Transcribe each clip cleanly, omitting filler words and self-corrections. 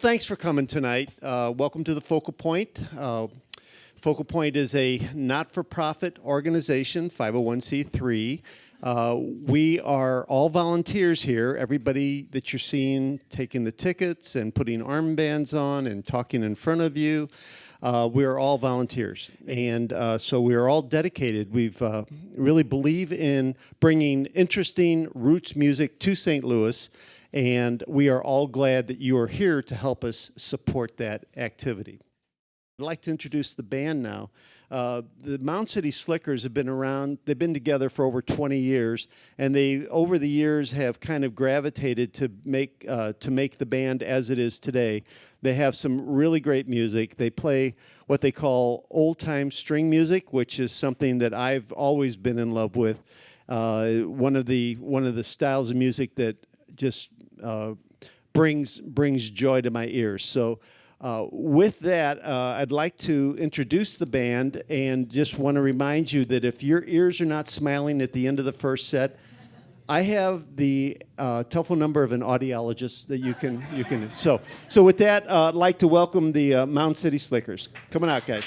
thanks for coming tonight. Welcome to the Focal Point. Focal Point is a not-for-profit organization, 501c3. We are all volunteers here. Everybody that you're seeing taking the tickets and putting armbands on and talking in front of you, we are all volunteers. And so we are all dedicated. We've really believe in bringing interesting roots music to St. Louis, and we are all glad that you are here to help us support that activity. I'd like to introduce the band now. The Mound City Slickers have been around. They've been together for over 20 years, and they, over the years, have kind of gravitated to make the band as it is today. They have some really great music. They play what they call old-time string music, which is something that I've always been in love with. One of the styles of music that just brings joy to my ears. So. With that, I'd like to introduce the band and just want to remind you that if your ears are not smiling at the end of the first set, I have the telephone number of an audiologist that you can. So with that, I'd like to welcome the Mound City Slickers. Come on out, guys.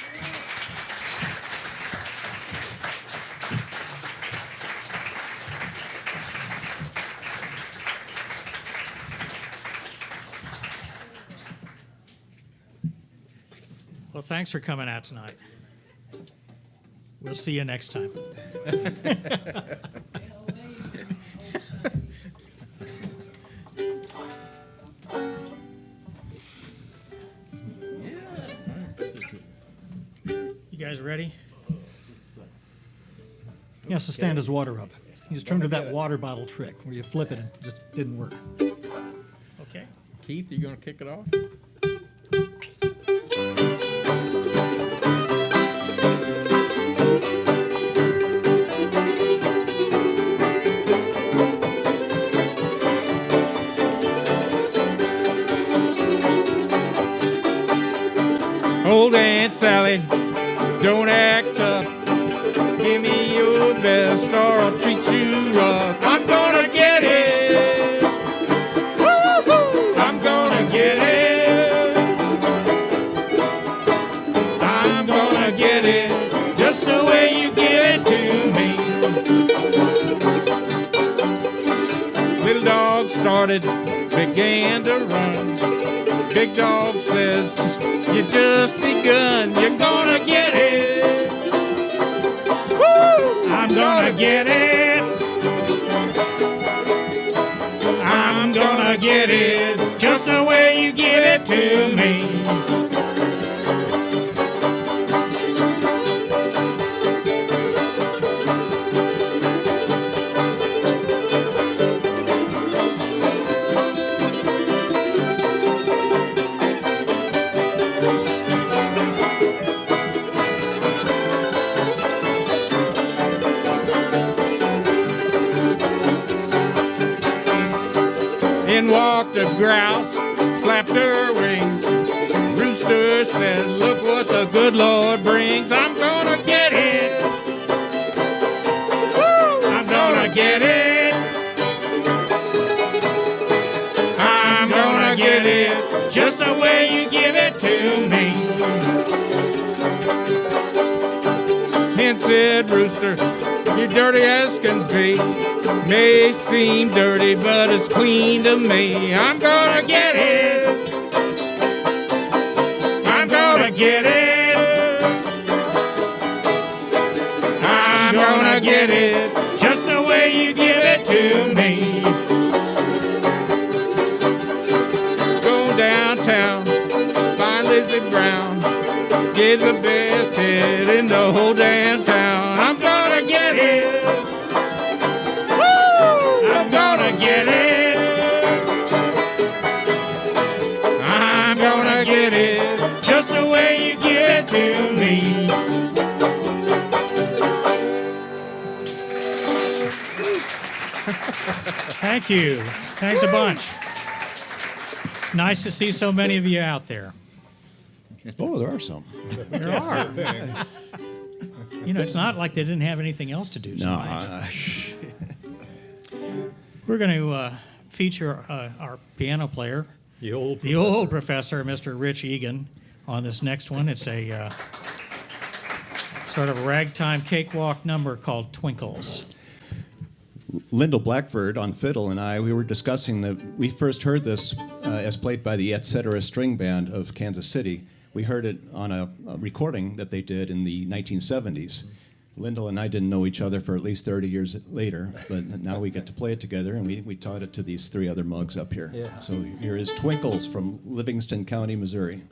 Well, thanks for coming out tonight. We'll see you next time. You guys ready? He has to stand his water up. He just turned to that water bottle trick where you flip it and it just didn't work. Okay. Keith, you gonna kick it off? Old Aunt Sally, don't act tough. Give me your best or I'll treat you rough. I'm gonna get it. Woo-hoo! I'm gonna get it. I'm gonna get it just the way you give it to me. Little dog started, began to run. Big dog says, you just begun, you're gonna get it. Woo! I'm gonna get it. I'm gonna get it just the way you give it to me. In walked a grouse, flapped her wings. Rooster said, look what the good Lord brings. I'm gonna get it. Woo! I'm gonna get it. I'm gonna get it just the way you give it to me. Hen said, Rooster, you're dirty as can be. May seem dirty, but it's clean to me. I'm gonna get it. I'm gonna get it. I'm gonna get it just the way you give it to me. Go downtown, find Lizzie Brown. Give the best hit in the whole damn town. I'm gonna get it. I'm gonna get it. I'm gonna get it just the way you give it to me. Thank you. Thanks a bunch. Nice to see so many of you out there. Oh, there are some. There are. You know, it's not like they didn't have anything else to do tonight. We're going to feature our piano player, The old the old professor, Mr. Rich Egan, on this next one. It's a sort of ragtime cakewalk number called Twinkles. Lindell Blackford on fiddle and we were discussing that we first heard this as played by the Et Cetera String Band of Kansas City. We heard it on a recording that they did in the 1970s. Lindell and I didn't know each other for at least 30 years later, but now we get to play it together, and we taught it to these three other mugs up here. Yeah. So here is Twinkles from Livingston County, Missouri.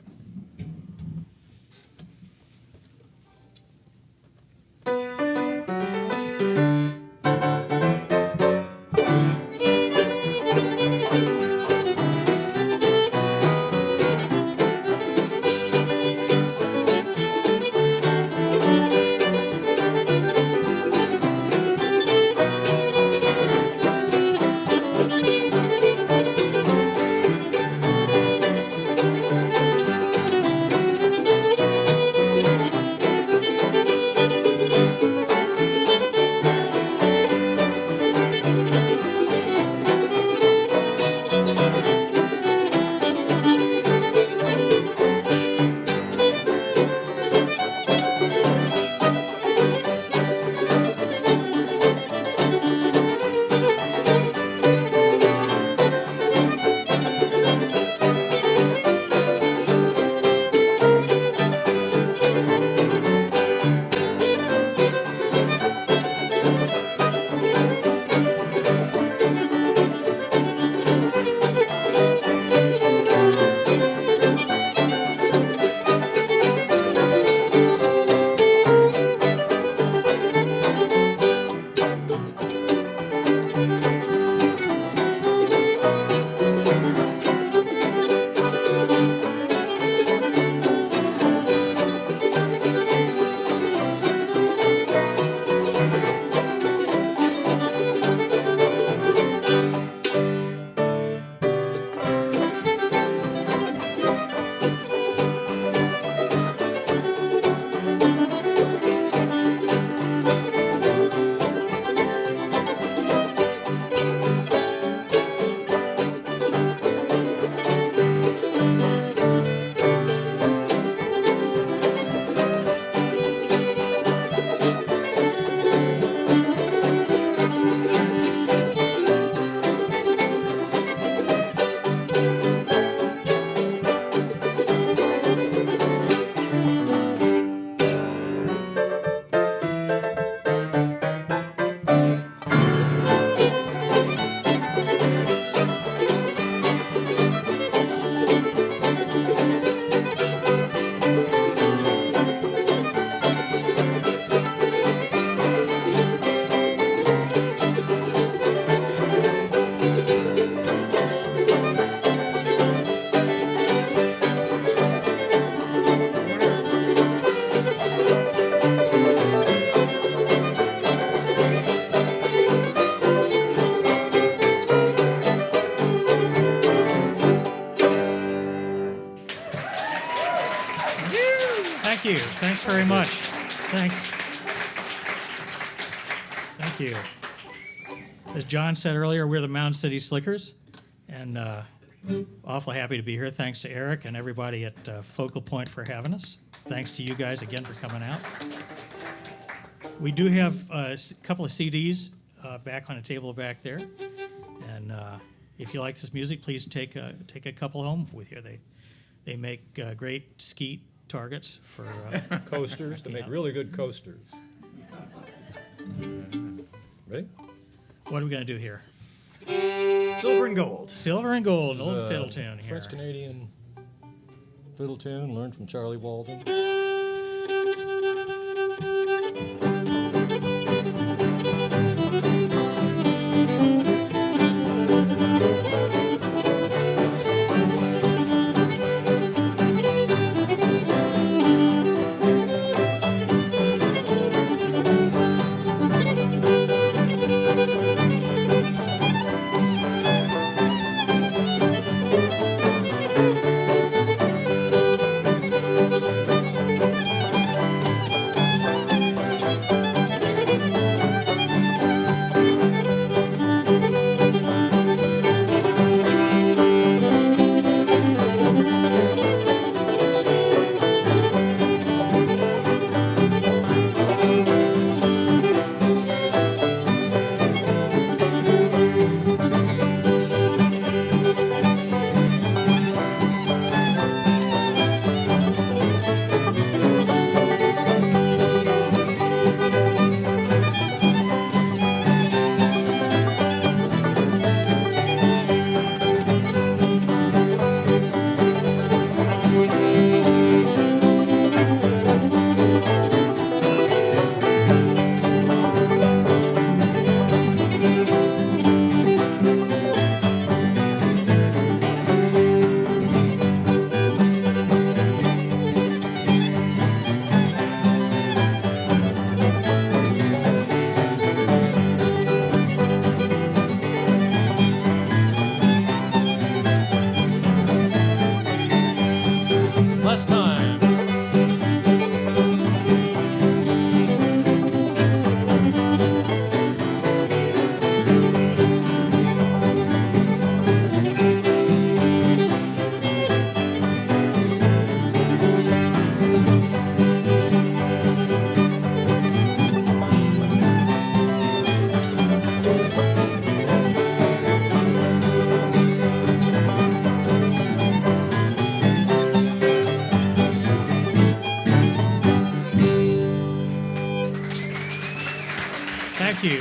Thank you. Thanks very much. Thanks. Thank you. As John said earlier, we're the Mound City Slickers, and awfully happy to be here. Thanks to Eric and everybody at Focal Point for having us. Thanks to you guys again for coming out. We do have a couple of CDs back on a table back there, and if you like this music, please take a couple home with you. They make great skeet targets for Coasters. They make really good coasters. Ready? What are we going to do here? Silver and gold. Silver and Gold, an This is old a fiddle tune here. French-Canadian fiddle tune learned from Charlie Walden.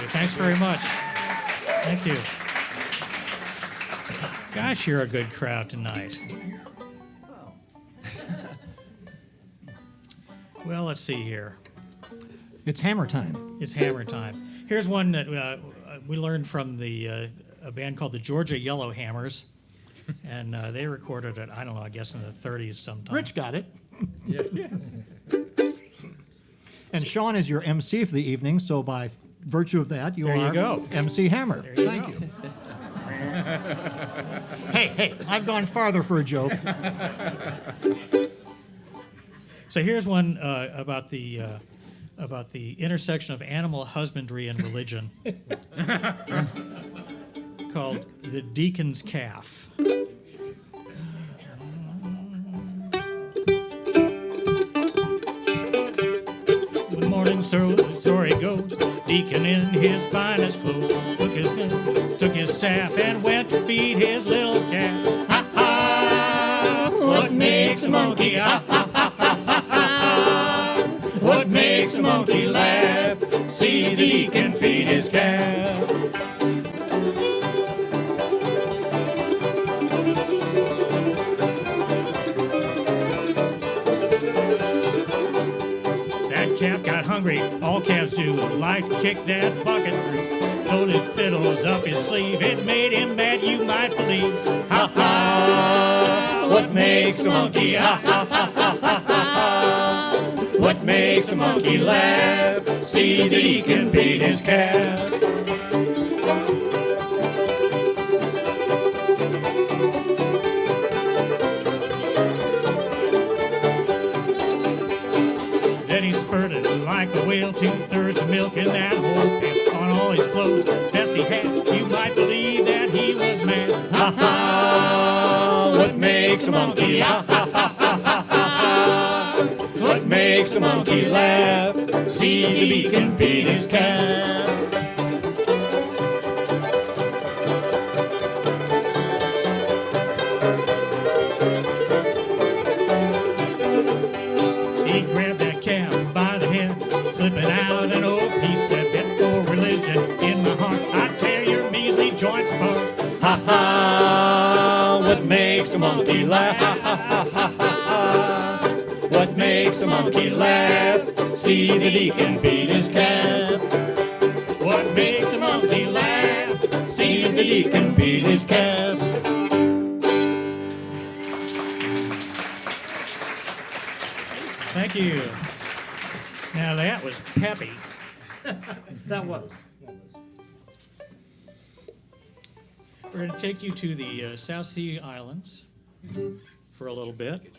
Thanks very much. Thank you. Gosh, you're a good crowd tonight. Well, let's see here. It's hammer time. It's hammer time. Here's one that we learned from a band called the Georgia Yellowhammers, and they recorded it, I don't know, I guess in the 30s sometime. Rich got it. And Sean is your MC for the evening, so by virtue of that, you There you are go. MC Hammer. There you Thank go. you. Hey, I've gone farther for a joke. So here's one about the intersection of animal husbandry and religion, called "The Deacon's Calf." The morning story goes, Deacon in his finest clothes took his staff and went to feed his little calf. Ha ha! What makes a monkey? Ha ha ha ha ha! What makes a monkey laugh? See the deacon feed his calf. That calf got hungry, all calves do. Like to kick that bucket through. Pulled his fiddles up his sleeve, it made him mad, you might believe. Ha ha! What makes a monkey? Ha ha ha ha ha ha! What makes a monkey laugh? See the deacon feed his calf. Then he spurted like a whale, 2/3 of milk in that whole pan. On all his clothes, best he had, you might believe that he was mad. Ha ha! What makes a monkey? Ha ha ha ha ha ha! What makes a monkey laugh? See the deacon feed his calf. He grabbed that calf by the head, slipping out an oath. He said, "Bet for religion in my heart, I tear your measly joints apart." Ha ha! What makes a monkey laugh? Ha ha ha ha ha ha! What makes a monkey laugh? See the deacon feed his calf. What makes a monkey laugh? See the deacon feed his calf. Thank you. Now that was peppy. That was. We're going to take you to the South Sea Islands for a little bit.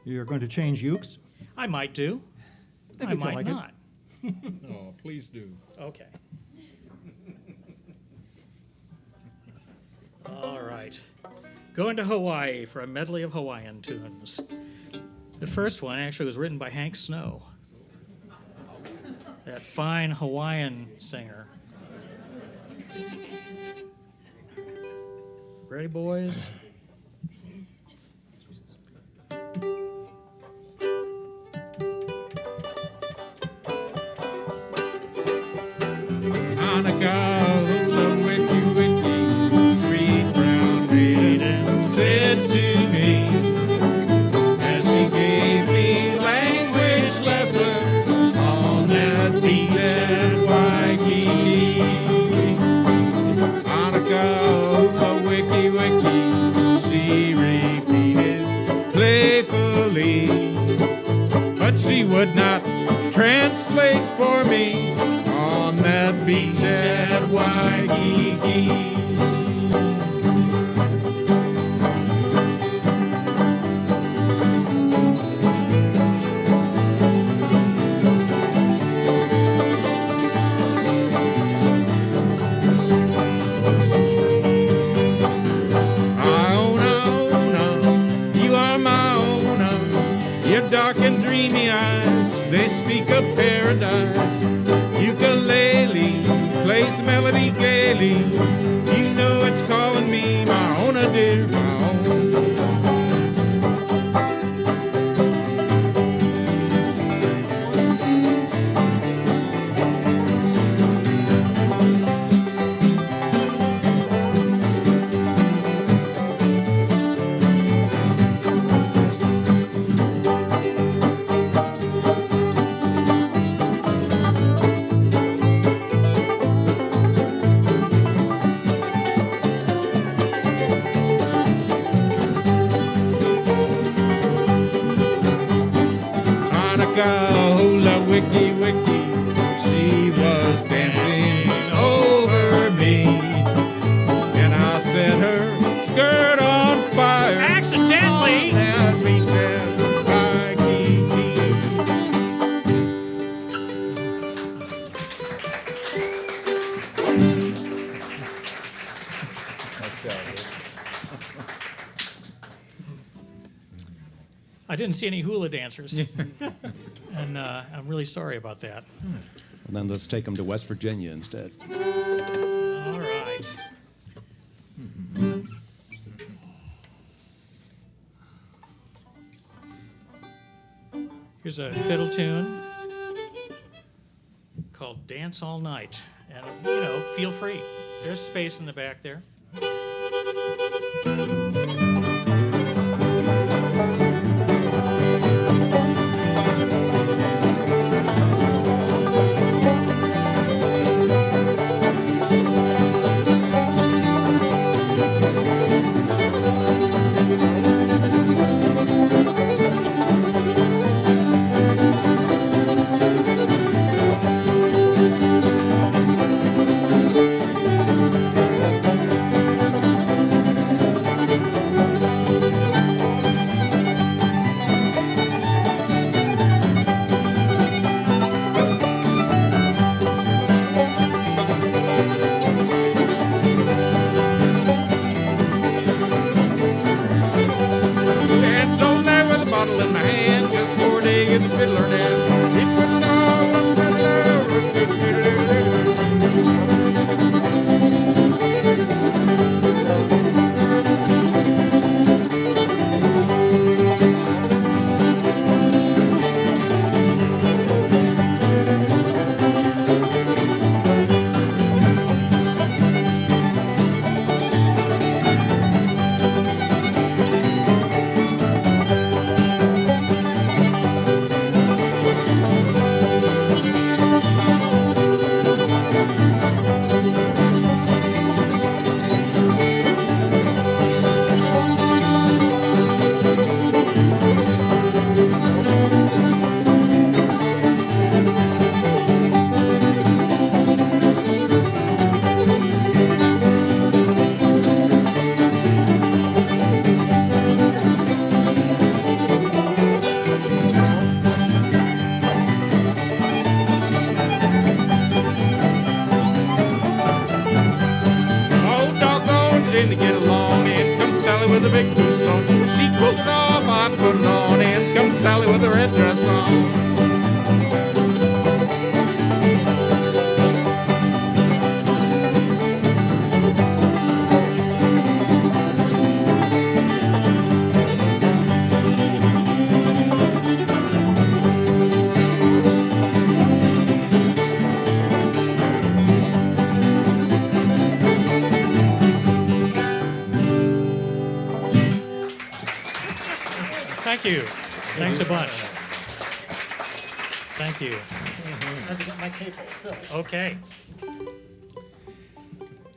You're going to change ukes? I might do. If I you feel might like it. not. Oh, please do. Okay. All right. Going to Hawaii for a medley of Hawaiian tunes. The first one actually was written by Hank Snow, that fine Hawaiian singer. Ready, boys? Anakaula wiki wiki, sweet brown maiden said to me, as she gave me language lessons on that beach at Waikiki. Anakaula wiki wiki, she repeated playfully, but she would not translate for me on that beach at Waikiki. You are my owner. Your dark and dreamy eyes, they speak of paradise. Ukulele plays the melody gaily. You know it's calling me, my own, dear, my own. didn't see any hula dancers. And I'm really sorry about that. And then let's take them to West Virginia instead. All right. Here's a fiddle tune called Dance All Night. And, feel free. There's space in the back there. Dance all night with a bottle in my hand, just for a day in the fiddler dance. It was all one to get along. In comes Sally with a big boots on. She pulls it off, I put it on. In comes Sally with a red dress on. Thank you. Thanks a bunch. Thank you. Okay,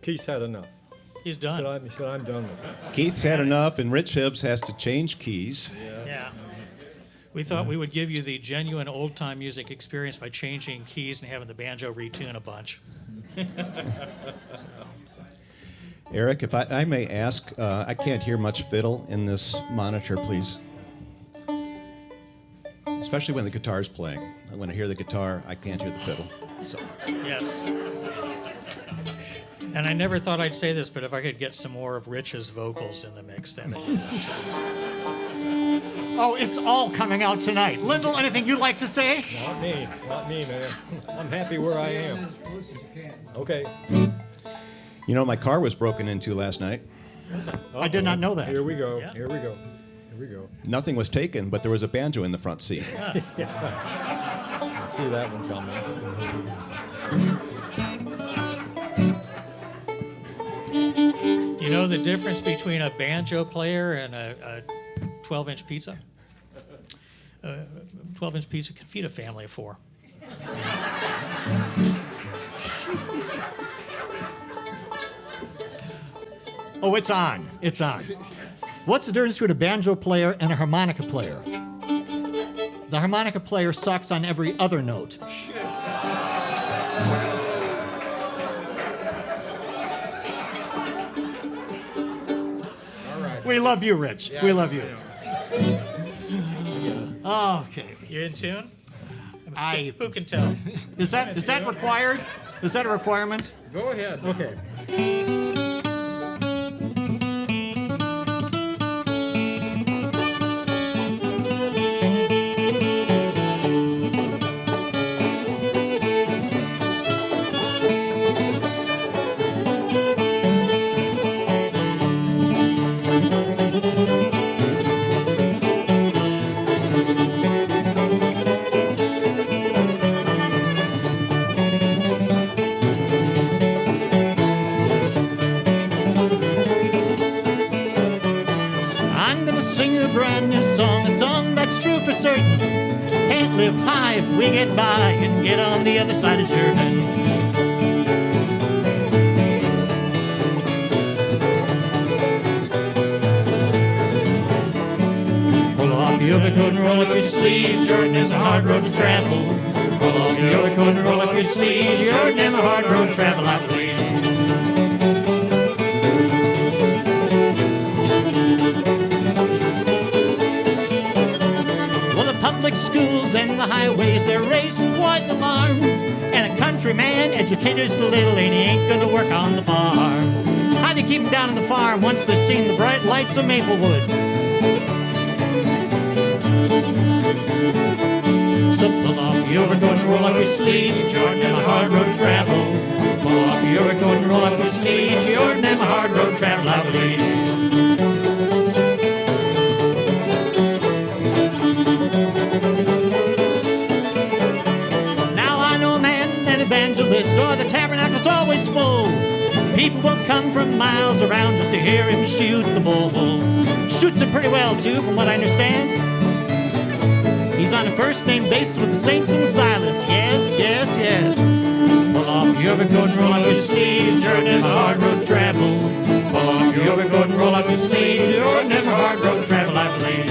Keith's had enough. he's done. He said, I'm done with this. Keith's had enough, and Rich Hibbs has to change keys. Yeah. We thought we would give you the genuine old-time music experience by changing keys and having the banjo retune a bunch. Eric, if I may ask, I can't hear much fiddle in this monitor, please. Especially when the guitar's playing. When I hear the guitar, I can't hear the fiddle. So. Yes. And I never thought I'd say this, but if I could get some more of Rich's vocals in the mix, then. Oh, it's all coming out tonight. Lindell, anything you'd like to say? Not me, man. I'm happy where I am. Okay. You know, my car was broken into last night. I did not know that. Here we go. Yeah. Here we go. Here we go. Nothing was taken, but there was a banjo in the front seat. See that one coming. You know the difference between a banjo player and a 12-inch pizza? 12-inch pizza can feed a family of 4. Oh, it's on. It's on. What's the difference between a banjo player and a harmonica player? The harmonica player sucks on every other note. All right. We love you, Rich. We love you. Okay. You in tune? Who can tell? Is that required? Is that a requirement? Go ahead. Okay. we get by and get on the other side of Jordan. Pull off your overcoat and roll up your sleeves. Jordan is a hard road to travel. Pull off your overcoat and roll up your sleeves. Jordan is a hard road to travel, I believe. Well, the public schools and the highways, they're raising quite an alarm. And a country man educates the little and he ain't gonna work on the farm. How do you keep them down on the farm once they've seen the bright lights of Maplewood? So pull off your overcoat and roll up your sleeves. Jordan is a hard road to travel. Pull off your overcoat and roll up your sleeves. Jordan is a hard road to travel, I believe. Now I know a man, an evangelist, or the tabernacle's always full. People will come from miles around just to hear him shoot the bull. Shoots it pretty well, too, from what I understand. He's on a first-name basis with the saints and Silas. Yes, yes, yes. Pull off your overcoat and roll up your sleeves. Jordan is a hard road to travel. Pull off your overcoat and roll up your sleeves. Jordan is a hard road to travel, I believe.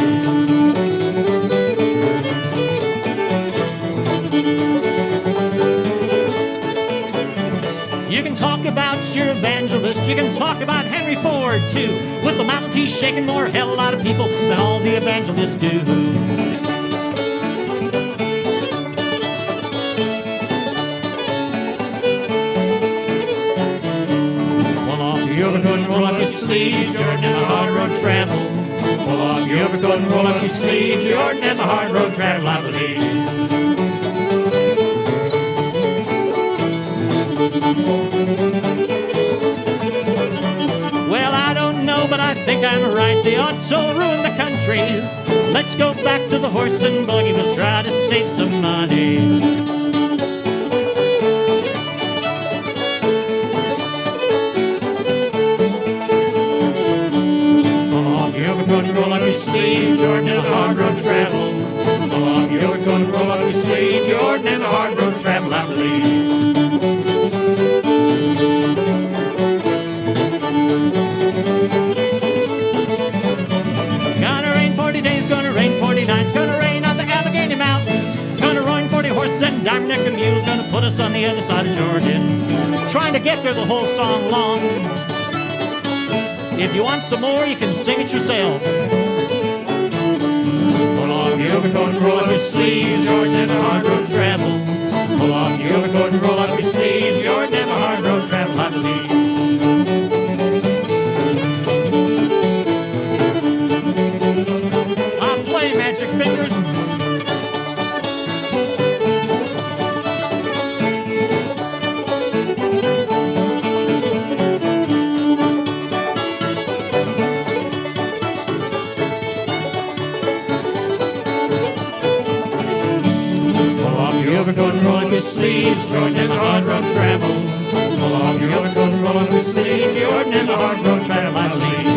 You can talk about your evangelist. You can talk about Henry Ford, too. With the Model T shaking more hell a lot of people than all the evangelists do. Your overcoat and roll up your sleeves. Jordan is a hard road to travel. Pull off your overcoat and roll up your sleeves. Jordan is a hard road to travel, I believe. Well, I don't know, but I think I'm right. They ought to ruin the country. Let's go back to the horse and buggy. We'll try to save some money. Roll up your sleeves, Jordan is a hard road to travel. Pull off your overcoat and roll up your sleeves. Jordan is a hard road to travel, I believe. Gonna rain 40 days, gonna rain 40 nights, gonna rain on the Allegheny Mountains. Gonna rain 40 horses and diamond-necked mules, gonna put us on the other side of Jordan. Trying to get there the whole song long. If you want some more, you can sing it yourself. Pull off your overcoat and roll up your sleeves. Jordan is a hard road to travel. Pull off your overcoat and roll up your sleeves. Jordan is a hard road to travel, I believe. I'll play Magic Fingers. Overcoat and roll up your sleeves. Jordan is a hard road to travel. Pull off your overcoat and roll up your sleeves. Jordan is a hard road to travel, I believe.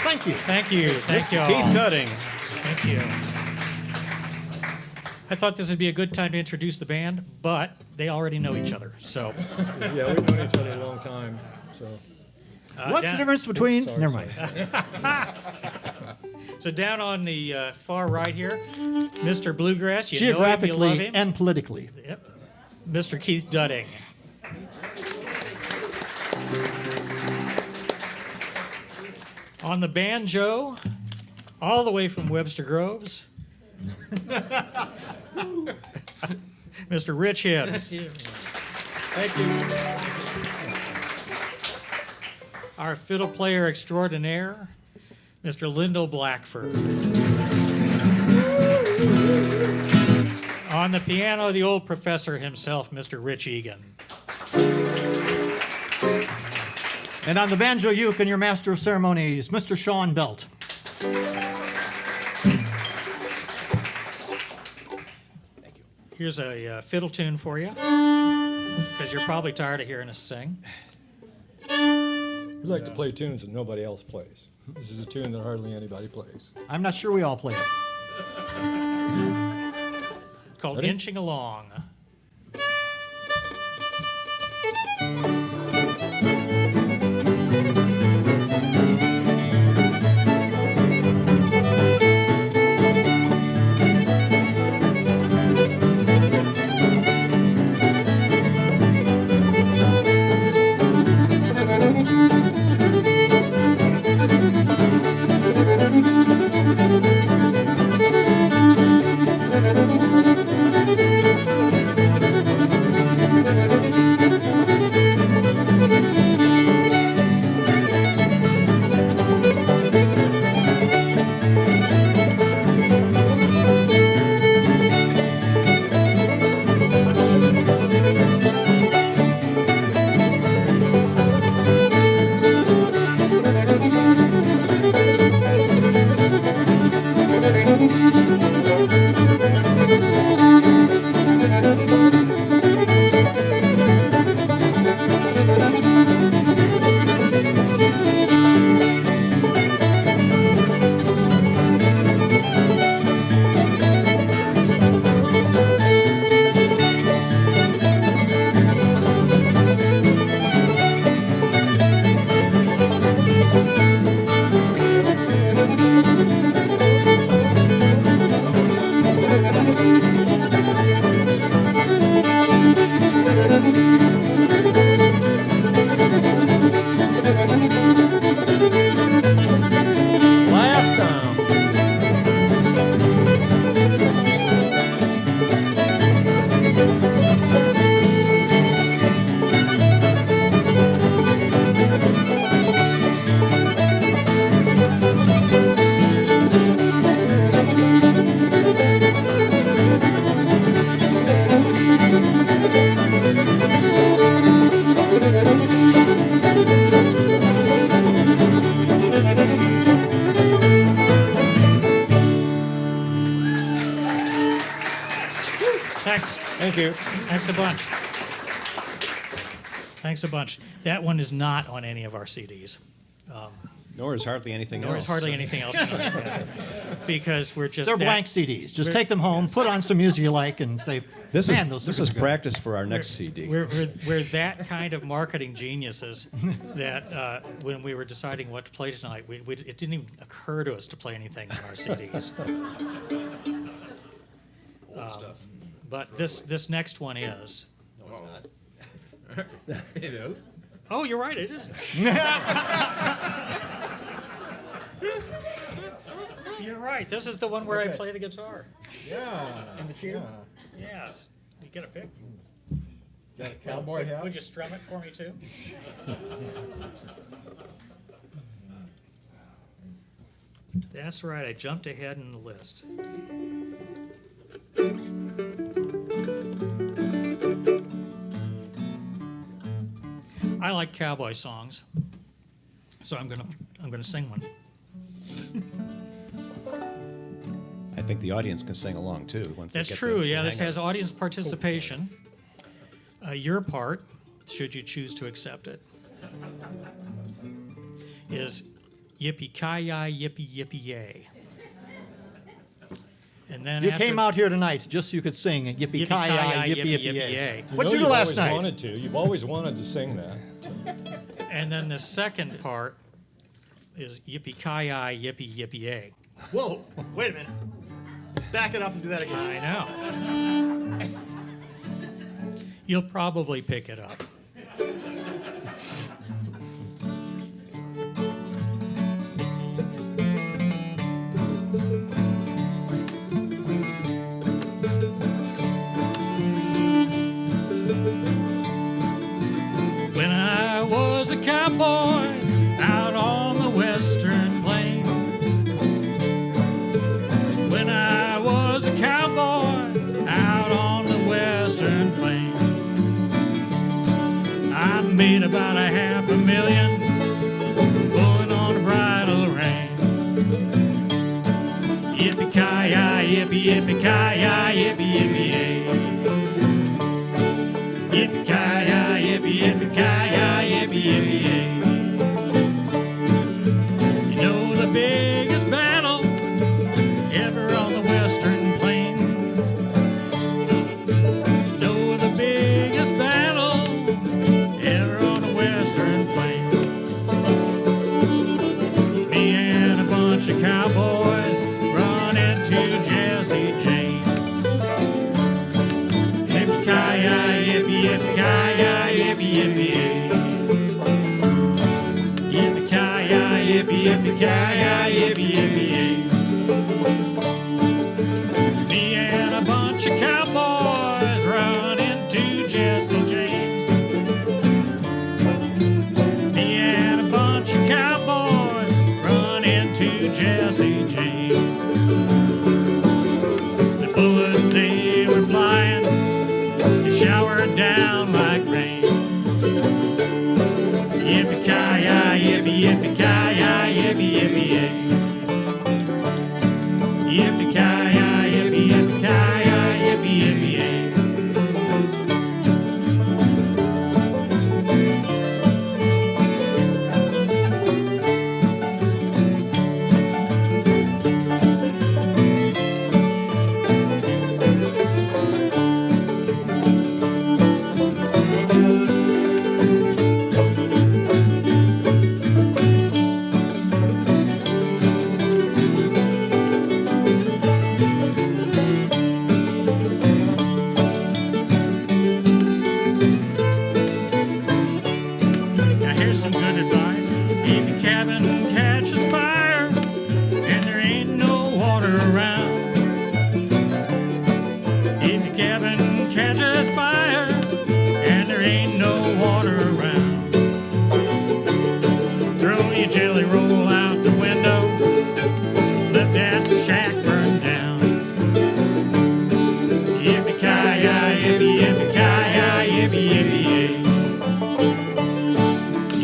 Thank you. Thank you. Thank you all. Keith Dudding. Thank you. I thought this would be a good time to introduce the band, but they already know each other. So, Yeah, we've known each other a long time, so. What's the difference between... Sorry, Never mind. so down on the far right here, Mr. Bluegrass. You know him, you love Geographically him. and politically. Yep. Mr. Keith Dudding. On the banjo, all the way from Webster Groves, Mr. Rich Hibbs. Thank you. Our fiddle player extraordinaire, Mr. Lindell Blackford. On the piano, the old professor himself, Mr. Rich Egan. And on the banjo uke and your master of ceremonies, Mr. Sean Belt. Here's a fiddle tune for you. because you're probably tired of hearing us sing. We like to play tunes that nobody else plays. This is a tune that hardly anybody plays. I'm not sure we all play it. It's called Ready? Inching Along. Last time. Thanks. Thank you. Thanks a bunch. Thanks a bunch. That one is not on any of our CDs. Nor is hardly anything Nor else. is hardly anything else. Yeah. Because we're just They're that- blank CDs. Just take them home, put on some music you like, and say, This man, is those this suckers is are good." practice for our next CD. We're that kind of marketing geniuses that when we were deciding what to play tonight, it didn't even occur to us to play anything on our CDs. Old stuff. But this next one is. No, it's not. It is. Oh, you're right. It is. You're right. This is the one where I play the guitar. Yeah. And the cheater. Yes. You get a pick. Got a cowboy hat. Would you strum it for me too? That's right. I jumped ahead in the list. I like cowboy songs, so I'm gonna sing one. I think the audience can sing along too. Once they That's get true. the Yeah, this hang of has it. audience participation. Your part, should you choose to accept it, is yippee-ki-yay, yippee-yippee-yay. And then You after, came out here tonight just so you could sing yippee-ki-yay, yippee-ki-yay, yippee-yippee-yay. yippee-yippee-yay. What'd you do you've last always night? Wanted to. You've always wanted to sing that. And then the second part is yippee-ki-yay, yippee-yippee-yay. Whoa, wait a minute. Back it up and do that again. I know. You'll probably pick it up. When I was a cowboy out on the western plain. When I was a cowboy out on the western plain. cowboys run into Jesse James. Yippee-ki-yay, yippee-yippee-ki-yay, yippee-yippee-yay. Yippee-ki-yay, yippee-yippee-ki-yay, yippee-yippee-yay. Me and a bunch of cowboys run into Jesse James. Me and a bunch of cowboys run into Jesse James. The bullets they were flying, they showered down like rain. Yippee-ki-yay, yippee-yippee-ki-yay, yippee-yippee-yay. Yippee-ki-yay, yippee-yippee-ki-yay, yippee-yippee-yay. Now here's some good advice. If your cabin catches fire and there ain't no water around, if your cabin catches fire and there ain't no water around, throw your jelly roll out the window, let that shack burn down. Yippee-ki-yay, yippee-yippee-ki-yay, yippee-yippee-yay.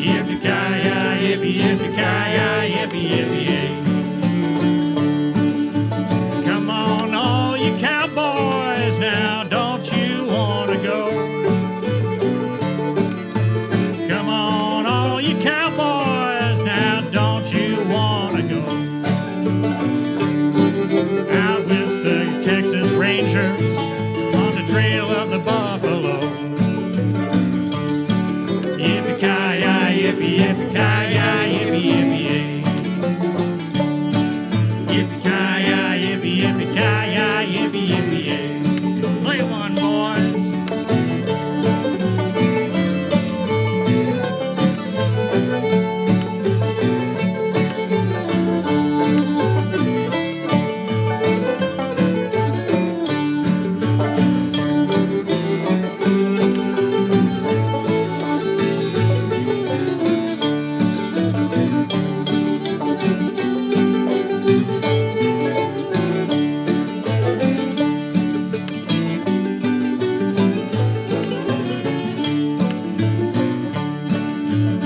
Yippee-ki-yay, yippee-yippee-ki-yay, yippee-yippee-yay. Come on, all you cowboys, now don't you wanna go? Come on, all you cowboys, now don't you wanna go? Out with the Texas Rangers on the trail of the buffalo. Yippee-ki-yay, yippee-yippee-ki-yay, yippee-yippee-yay. Yippee-ki-yay, yippee-yippee-ki-yay, yippee-yippee-yay. Play one, boys.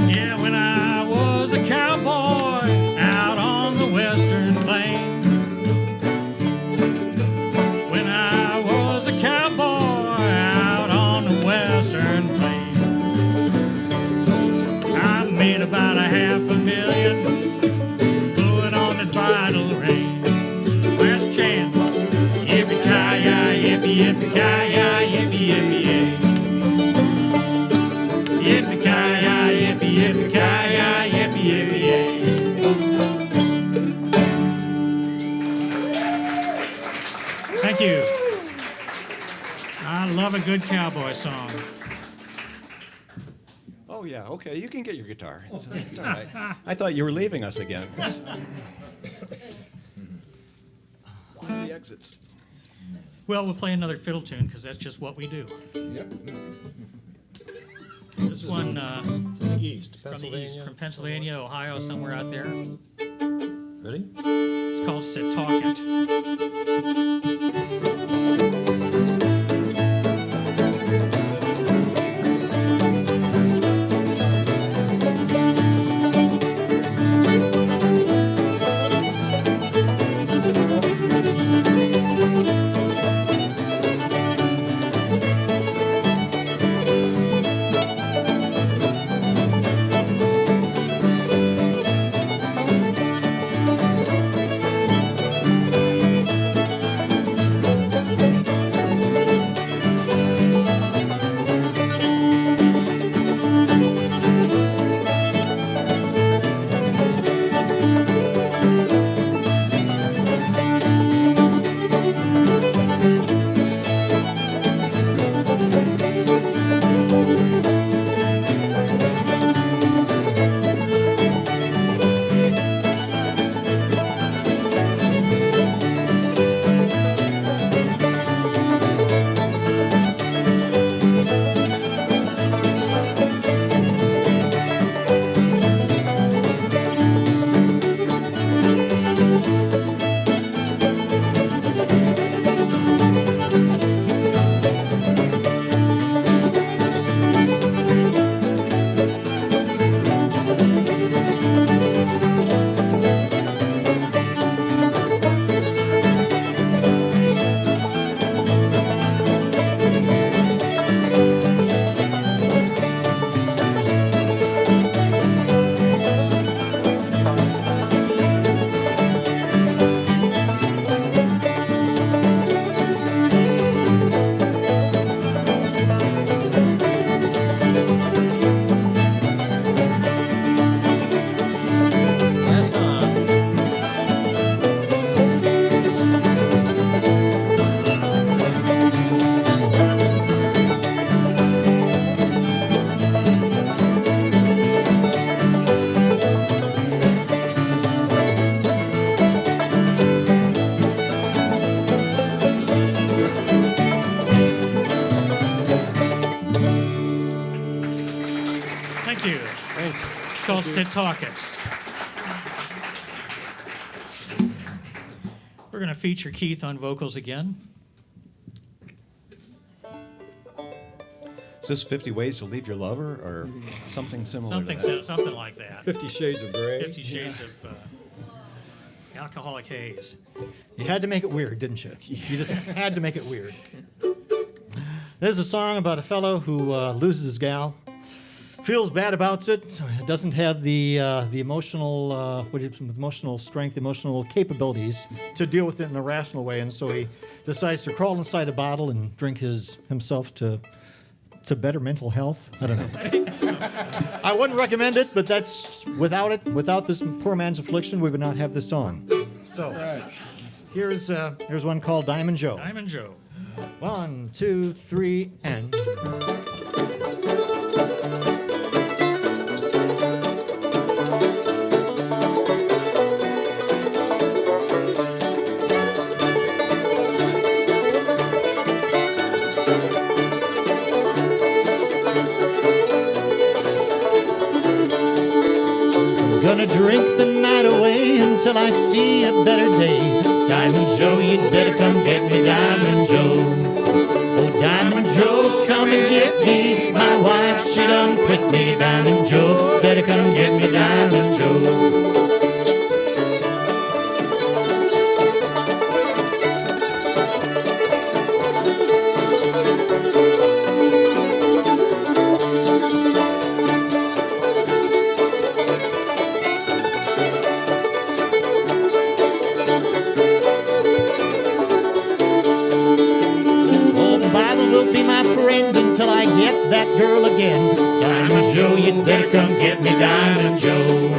Yeah, when I was a cowboy out on the western plain. When I was a cowboy out on the western plain. I made about $500,000 blowing on the bridle rein. Last chance. Yippee-ki-yay, yippee-yippee-ki-yay, yippee-yippee-yay. Yippee-ki-yay, yippee-yippee-ki-yay, yippee-yippee-yay. Thank you. I love a good cowboy song. Oh, yeah, okay, you can get your guitar. It's all right. I thought you were leaving us again. One of the exits. Well, we'll play another fiddle tune because that's just what we do. This one East, from the Pennsylvania. east, from Pennsylvania, Ohio, somewhere out there. Ready? It's called Setauket. sit, talk it. We're going to feature Keith on vocals again. Is this 50 Ways to Leave Your Lover or something similar to that? Something like that. 50 Shades of Grey. 50 Shades of Alcoholic Haze. You had to make it weird, didn't you? You just had to make it weird. There's a song about a fellow who loses his gal, feels bad about it, so doesn't have the emotional emotional strength, emotional capabilities to deal with it in a rational way, and so he decides to crawl inside a bottle and drink himself to better mental health. I don't know. I wouldn't recommend it, but that's without this poor man's affliction, we would not have this song. So here's one called Diamond Joe. Diamond Joe. 1, 2, 3, and. Gonna drink the night away until I see a better day. Diamond Joe, you'd better come get me, Diamond Joe. Oh, Diamond Joe, come and get me. My wife, she done quit me. Diamond Joe, better come get me, Diamond Joe. Until I get that girl again. Diamond Joe, you'd better come get me, Diamond Joe.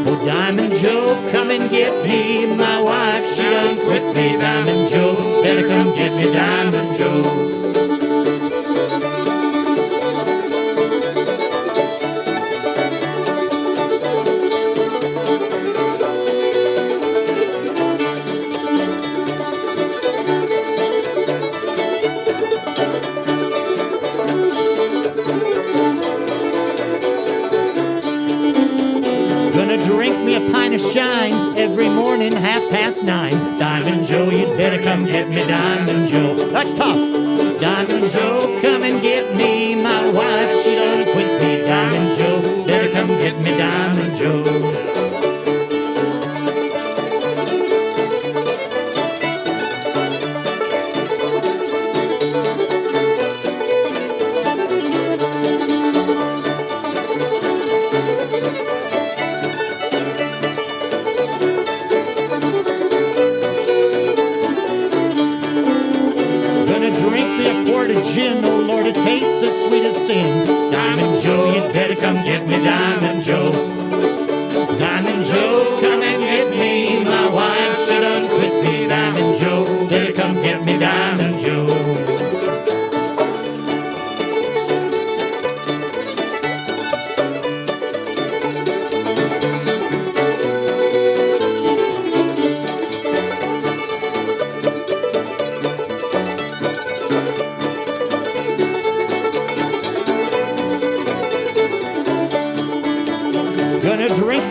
Oh, Diamond Joe, come and get me. My wife, she done quit me. Diamond Joe, better come get me, Diamond Joe. Shine every morning, 9:30. Diamond Joe, you'd better come get me, Diamond Joe. That's tough. Diamond Joe, come and get me. My wife, she done quit me. Diamond Joe, better come get me, Diamond Joe. Gin, oh Lord, it tastes as sweet as sin. Diamond Joe, you'd better come get me, Diamond Joe. Diamond Joe, come and get me. My wife, she done quit me. Diamond Joe, better come get me, Diamond Joe.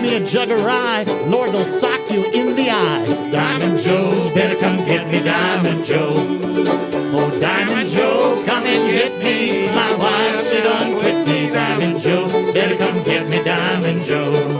A jug of rye, Lord, they'll sock you in the eye. Diamond Joe, better come get me, Diamond Joe. Oh, Diamond Joe, come and get me. My wife, she done quit me. Diamond Joe, better come get me, Diamond Joe.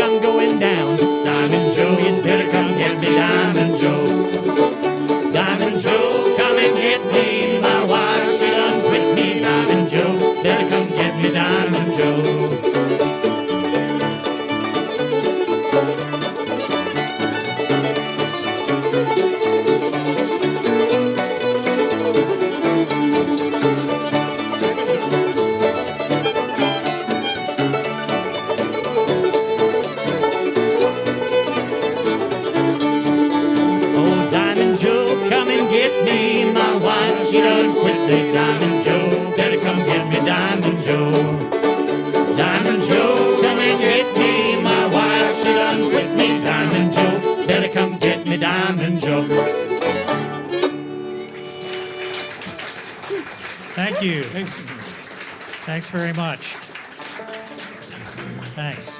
I'm going down. Diamond Joe, you'd better come get me, Diamond Joe. Diamond Joe, come and get me. My wife, she done quit me. Diamond Joe, better come get me, Diamond Joe. say, Diamond Joe, better come get me, Diamond Joe. Diamond Joe, come and get me. My wife, she done quit me. Diamond Joe, better come get me, Diamond Joe. Thank you. Thanks very much. Thanks.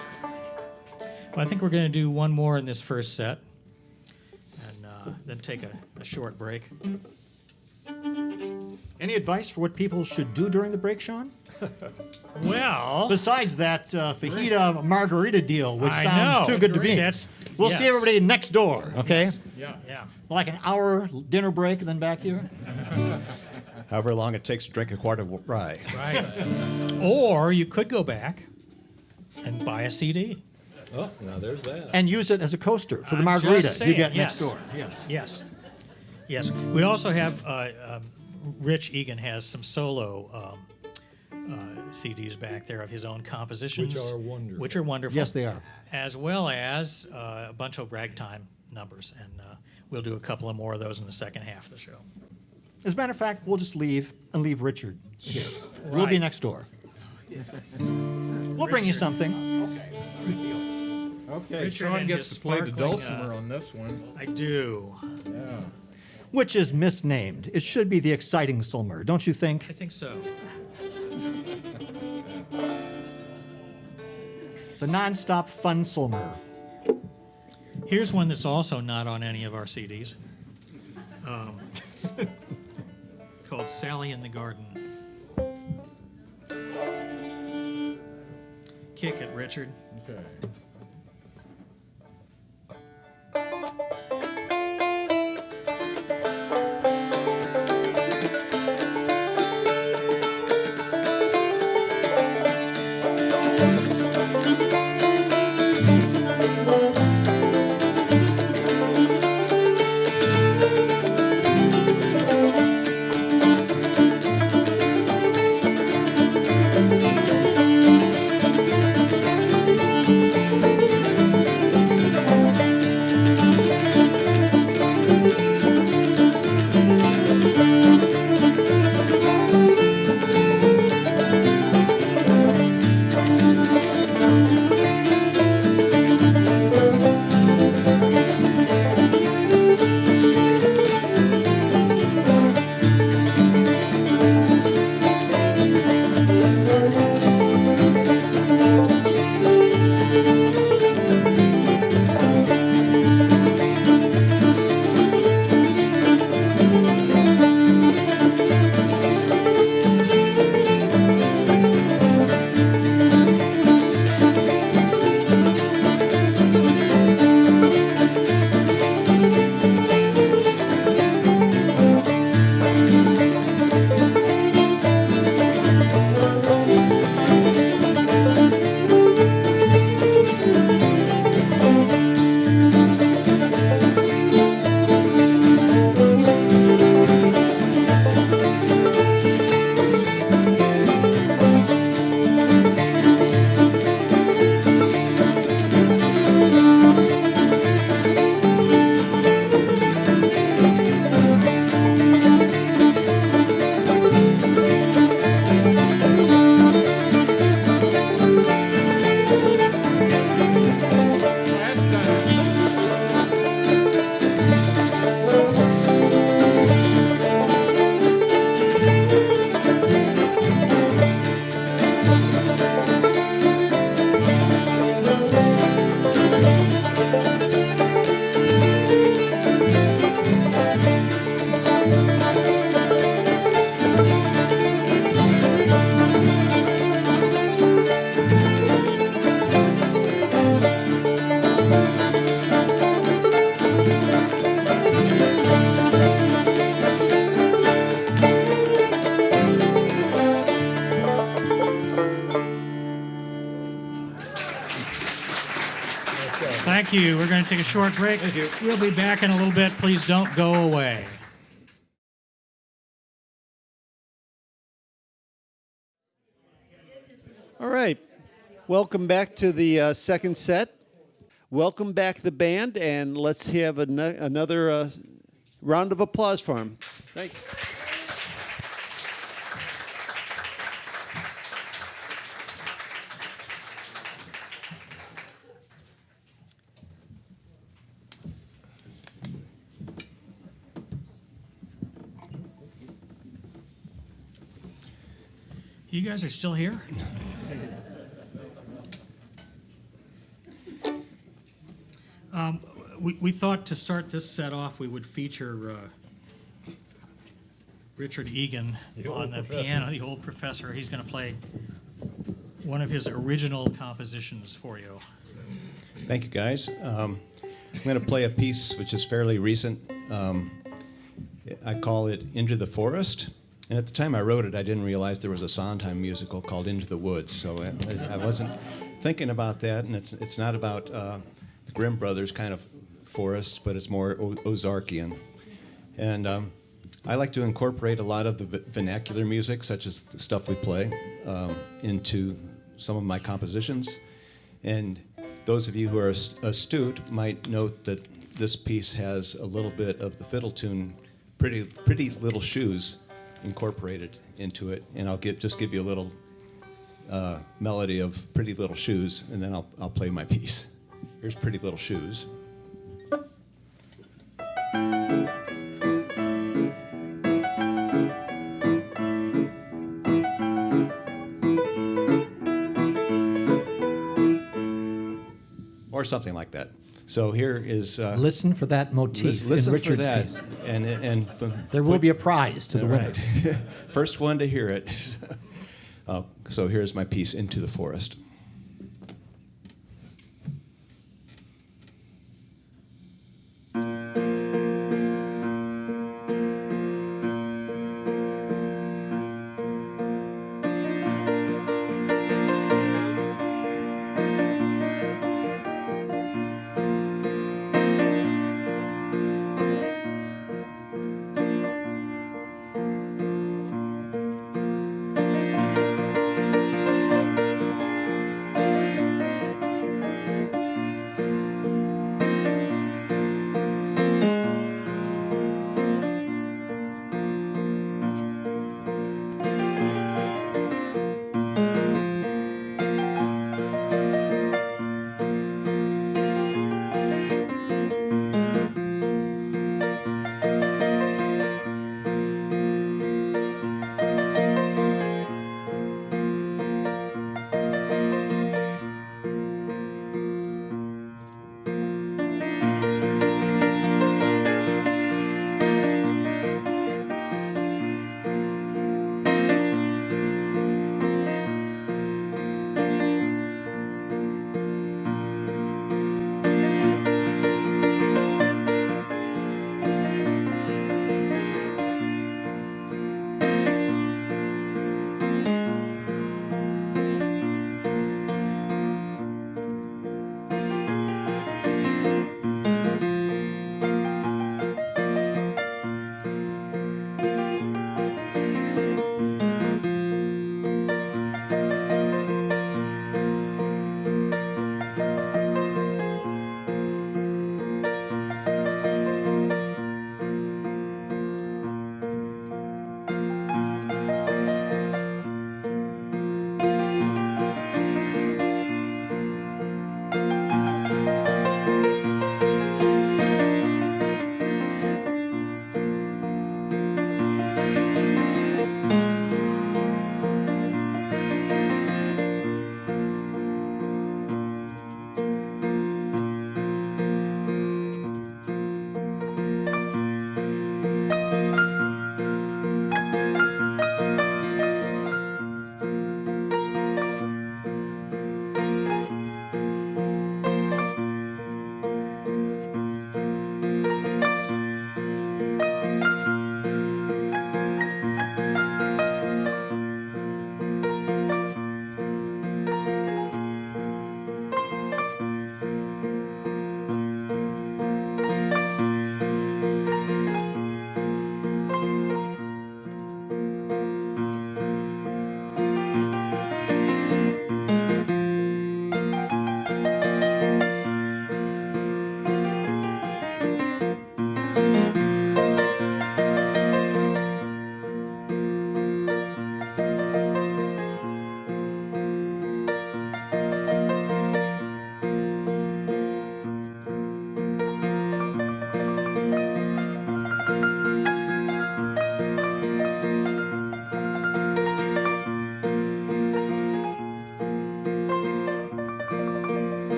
Well, I think we're going to do one more in this first set, and then take a short break. Any advice for what people should do during the break, Sean? Well, Besides that fajita margarita deal, which I sounds know. too good to be. We'll see yes. everybody next door, okay? Yeah. Like an hour dinner break and then back here? However long it takes to drink a quart of rye. Right. Or you could go back and buy a CD. Oh, now there's that. And use it as a coaster for the I'm margarita just saying, you get yes. next door. Yes. Yes. We also have Rich Egan has some solo CDs back there of his own compositions, Which are wonderful. Yes, they are. as well as a bunch of ragtime numbers, and we'll do a couple of more of those in the second half of the show. As a matter of fact, we'll just leave Richard here. We'll be Right. next door. We'll bring you something. Okay, Richard Sean and gets his to play the sparkling, dulcimer on this one. I do. Yeah. Which is misnamed. It should be the exciting Sulmer, don't you think? I think so. The non-stop fun Sulmer. Here's one that's also not on any of our CDs. Called Sally in the Garden. Kick it, Richard. Okay. Thank you. We're going to take a short break. Thank you. We'll be back in a little bit. Please don't go away. All right. Welcome back to the second set. Welcome back the band, and let's have another round of applause for them. Thank you. You guys are still here? We thought to start this set off, we would feature Richard Egan The on Old the Professor. piano, the Old Professor. He's going to play one of his original compositions for you. Thank you, guys. I'm going to play a piece which is fairly recent. I call it Into the Forest. And at the time I wrote it, I didn't realize there was a Sondheim musical called Into the Woods. So I wasn't thinking about that. And it's not about the Grimm brothers kind of forests, but it's more Ozarkian. And I like to incorporate a lot of the vernacular music, such as the stuff we play, into some of my compositions. And those of you who are astute might note that this piece has a little bit of the fiddle tune, Pretty Little Shoes, incorporated into it. And I'll just give you a little melody of Pretty Little Shoes, and then I'll play my piece. Here's Pretty Little Shoes. Or something like that. So here is. Listen for that motif Listen in Richard's for that, piece. and There will be a prize to the winner. right. First one to hear it. So here's my piece, Into the Forest.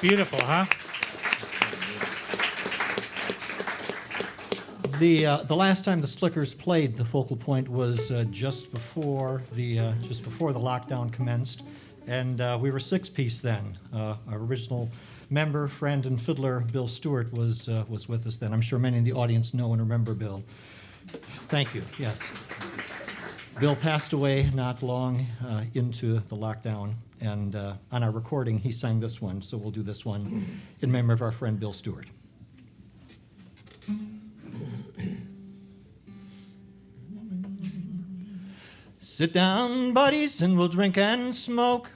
Beautiful, huh? The last time the Slickers played the Focal Point was just before the lockdown commenced, and we were six-piece then. Our original member, friend, and fiddler Bill Stewart was with us then. I'm sure many in the audience know and remember Bill. Thank you. Yes, Bill passed away not long into the lockdown, and on our recording he sang this one. So we'll do this one in memory of our friend Bill Stewart. Sit down, buddies, and we'll drink and smoke.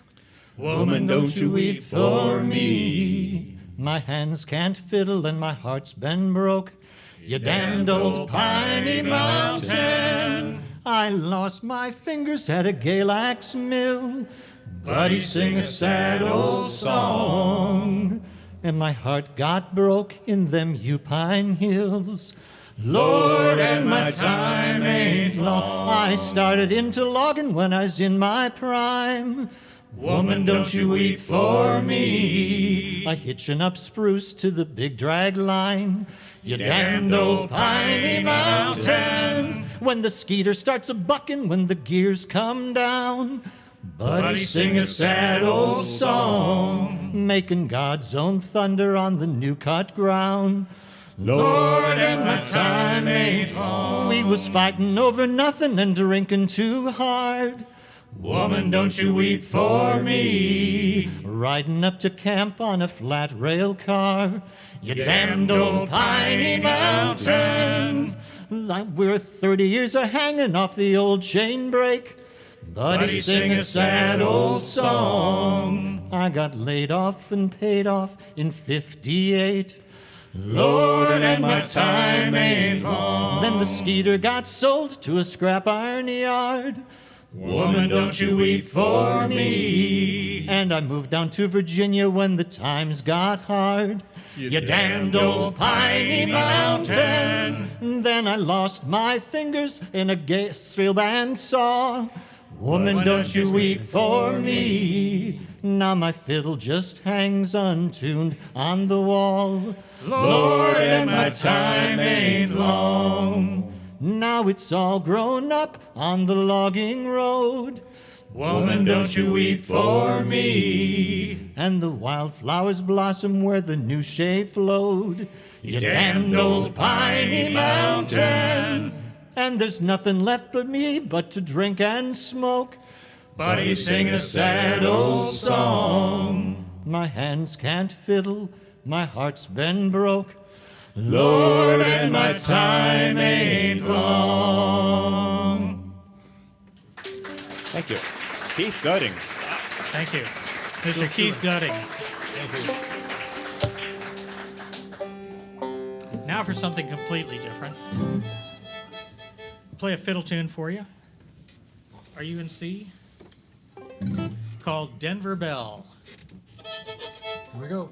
Woman, don't you weep for me. My hands can't fiddle and my heart's been broke. You damned old piney mountain. I lost my fingers at a Galax mill. Buddy, sing a sad old song. And my heart got broke in them Upine hills. Lord, and my time ain't long. I started into logging when I was in my prime. Woman, don't you weep for me. I hitching up spruce to the big drag line. You damned old piney mountains. When the skeeter starts a bucking, when the gears come down. Buddy, sing a sad old song. Making God's own thunder on the new cut ground. Lord, and my time ain't long. We was fighting over nothing and drinking too hard. Woman, don't you weep for me. Riding up to camp on a flat rail car. You damned old piney mountains. Like we're 30 years of hanging off the old chain brake. Buddy, sing a sad old song. I got laid off and paid off in 58. Lord, and my time ain't long. Then the skeeter got sold to a scrap iron yard. Woman, don't you weep for me. And I moved down to Virginia when the times got hard. You damned old piney mountain. Then I lost my fingers in a Gainesville bandsaw. Woman, don't you weep for me. Now my fiddle just hangs untuned on the wall. Lord, and my time ain't long. Now it's all grown up on the logging road. Woman, don't you weep for me. And the wildflowers blossom where the new shea flowed. You damned old piney mountain. And there's nothing left but me but to drink and smoke. Buddy, sing a sad old song. My hands can't fiddle, my heart's been broke. Lord, and my time ain't long. Thank you. Keith Dudding. Thank you. Mr. Keith Dudding. Now for something completely different. Play a fiddle tune for you. Are you in C? Called Denver Bell. Here we go.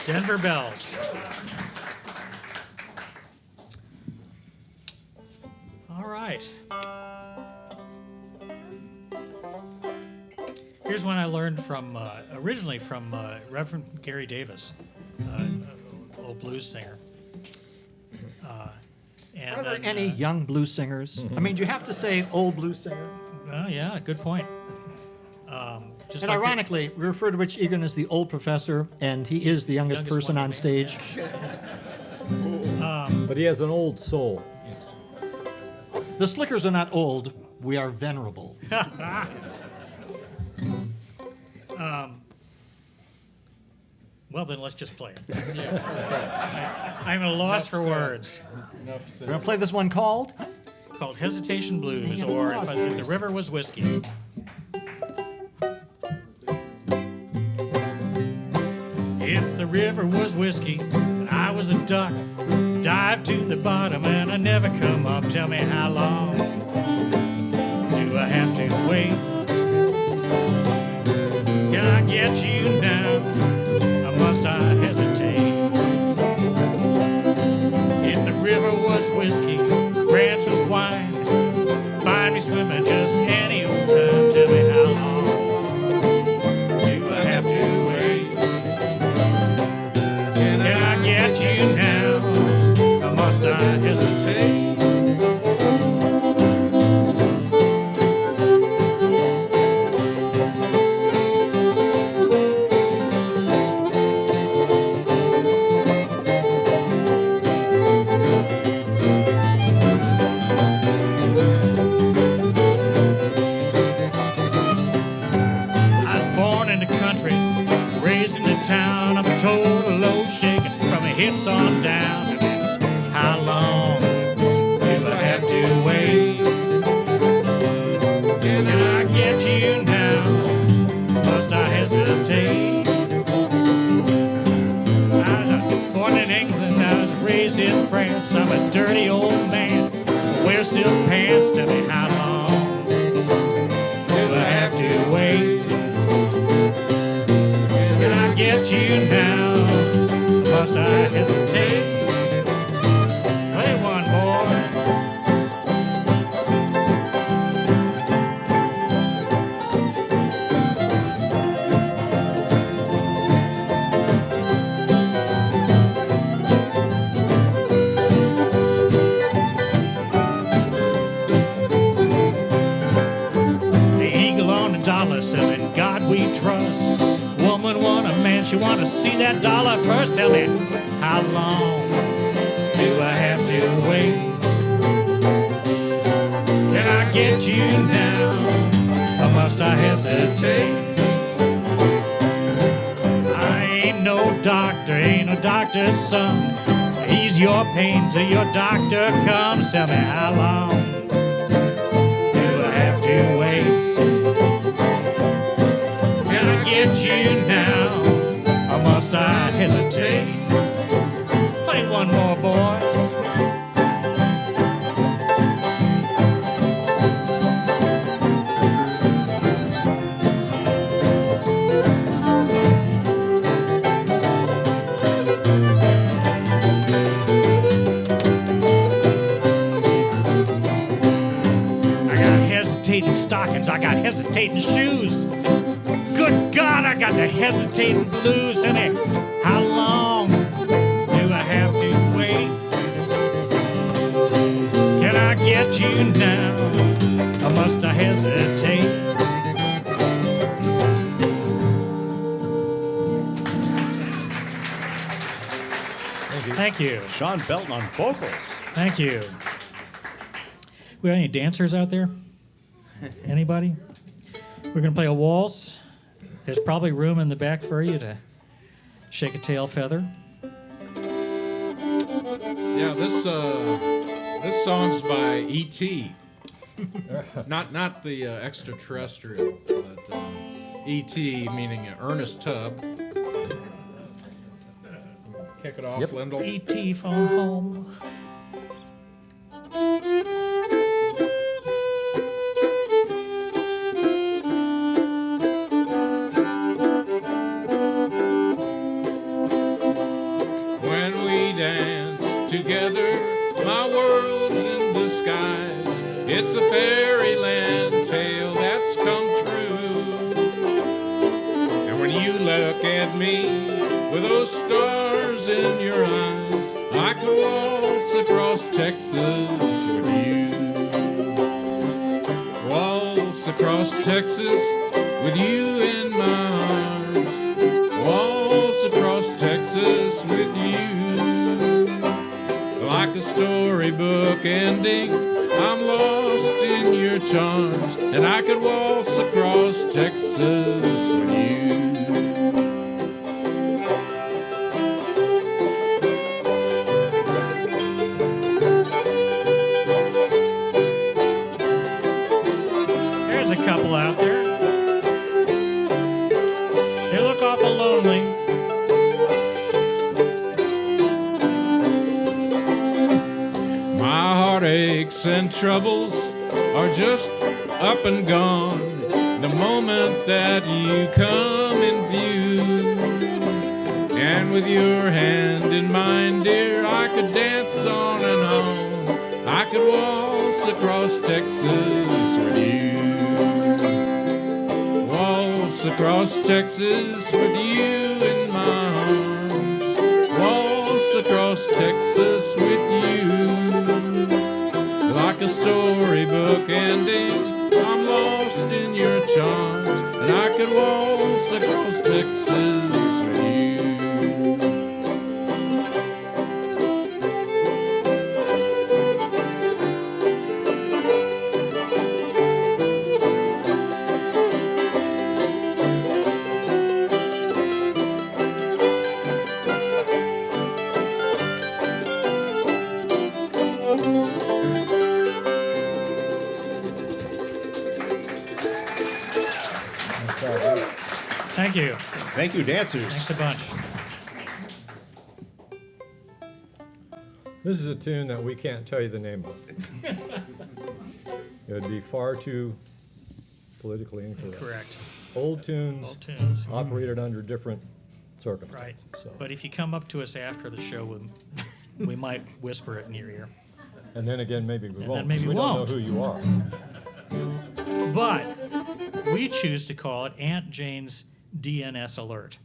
Denver Bells. All right. Here's one I learned from, originally from Reverend Gary Davis, old blues singer. And Are there then, any young blues singers? I mean, do you have to say old blues singer? Oh, yeah, good point. Just And like ironically, we refer to Rich Egan as the Old Professor, and he is the youngest person one on in the stage. But he has an old soul. The Slickers are not old, we are venerable. Well, then let's just play it. I'm at a loss for words. We're going to play this one called Called Hesitation Blues, or If the River Was Whiskey. If the river was whiskey, and I was a duck, dive to the bottom and I never come up. Tell me how long do I have to wait? Can I get you now, or must I hesitate? If the river was whiskey, branch was wine, find me swimming just any old time. Tell me how long do I have to wait? Can I get you now, or must I hesitate? I was born in the country, raised in the town. I'm a total low shaker from the hips on down. How long do I have to wait? Can I get you now? Must I hesitate? I was born in England, I was raised in France. I'm a dirty old man, wear silk pants. Tell me how long do I have to wait? Can I get you now? Must I hesitate? Play one, boys. The eagle on the dollar says, in God we trust. Woman want a man, she want to see that dollar first. Tell me, how long do I have to wait? Can I get you now, or must I hesitate? I ain't no doctor's son. Ease your pain till your doctor comes. Tell me, how long do I have to wait? Can I get you now, or must I hesitate? Play one more, boys. I got hesitating stockings, I got hesitating shoes. Good God, I got the hesitating blues. Tell me, how long do I have to wait? Can I get you now, or must I hesitate? Thank you. Sean Belton on vocals. Thank you. We got any dancers out there? Anybody? We're going to play a waltz. There's probably room in the back for you to shake a tail feather. Yeah, this song's by E.T. not the extraterrestrial, but E.T. meaning Ernest Tubb. Kick it off, Lindell. E.T. phone home. waltz across Texas with you in my arms. Waltz across Texas with you. Like a storybook ending, I'm lost in your charms, and I could waltz across Texas with you. There's a couple out there. They look awful lonely. My heartaches and troubles are just up and gone the moment that you come in view. And with your hand in mine, dear, I could dance on and on. I could waltz across Texas with you. Waltz across Texas with you in my arms. Waltz across Texas with you. Like a storybook ending, I'm lost in your charms, and I could waltz across Texas with you. Thank you. Thank you, dancers. Thanks a bunch. This is a tune that we can't tell you the name of. It would be far too politically incorrect. Correct. Old tunes Old tunes. operated under different Right. circumstances. So. But if you come up to us after the show, we might whisper it in your ear. And then again, maybe we won't. then maybe 'cause we we don't won't. know who you are. But we choose to call it Aunt Jane's DNS alert.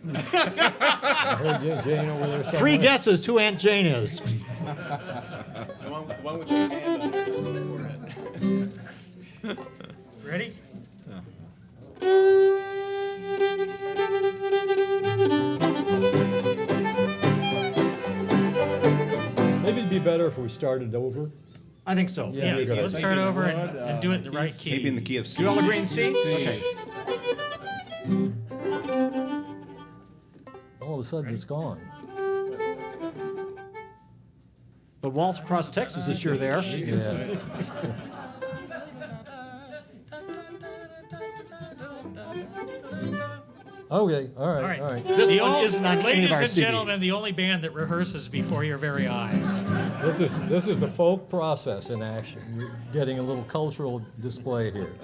I heard Jane over there somewhere. Three guesses who Aunt Jane is. The one with the hand on the forehead. Ready? Maybe it'd be better if we started over. I think so. Yeah, good. let's start over and do it in the right key. Maybe in the key of C. You all agree in C? Okay. All of a sudden, it's gone. But Waltz Across Texas this year there. Yeah. Okay. All All right. right. All right. This The one old- isn't on any of ladies our and CDs. gentlemen, the only band that rehearses before your very eyes. This is the folk process in action. You're getting a little cultural display here.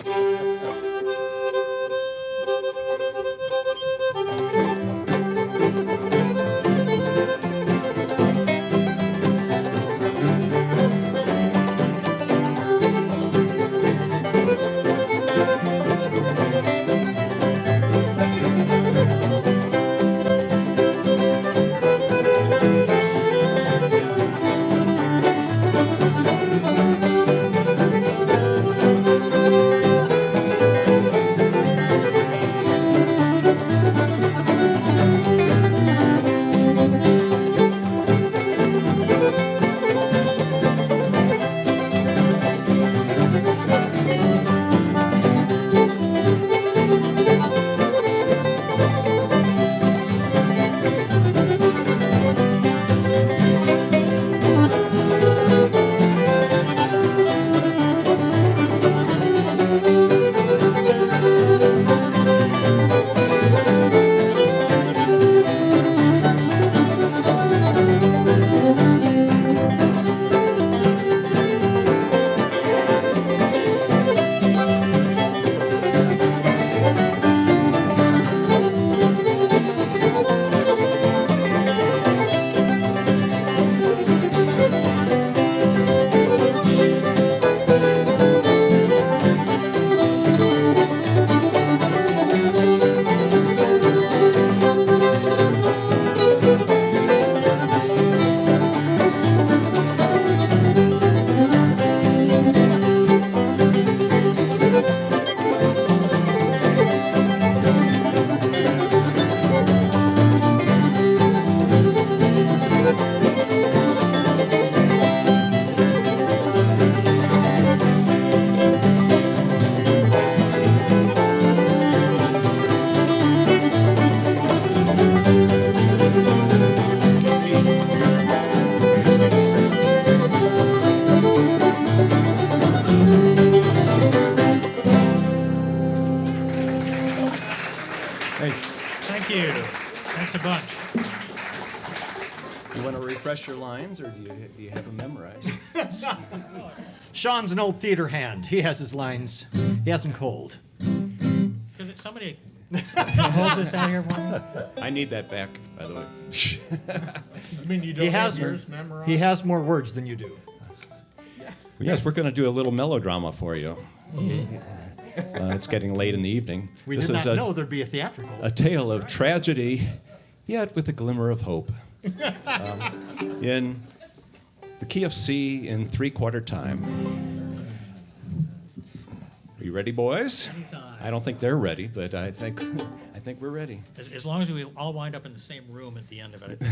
Thank you. Thanks a bunch. You want to refresh your lines, or do you have them memorized? Sean's an old theater hand. He has his lines. He has them cold. Could somebody hold this out here for me? I need that back, by the way. I mean, you don't He have has, yours memorized? he has more words than you do. Yes, we're going to do a little melodrama for you. It's getting late in the evening. We This did is not know there'd be a theatrical. a tale of tragedy, yet with a glimmer of hope. In the key of C in 3/4 time. Are you ready, boys? Anytime. I don't think they're ready, but I think we're ready. As long as we all wind up in the same room at the end of it.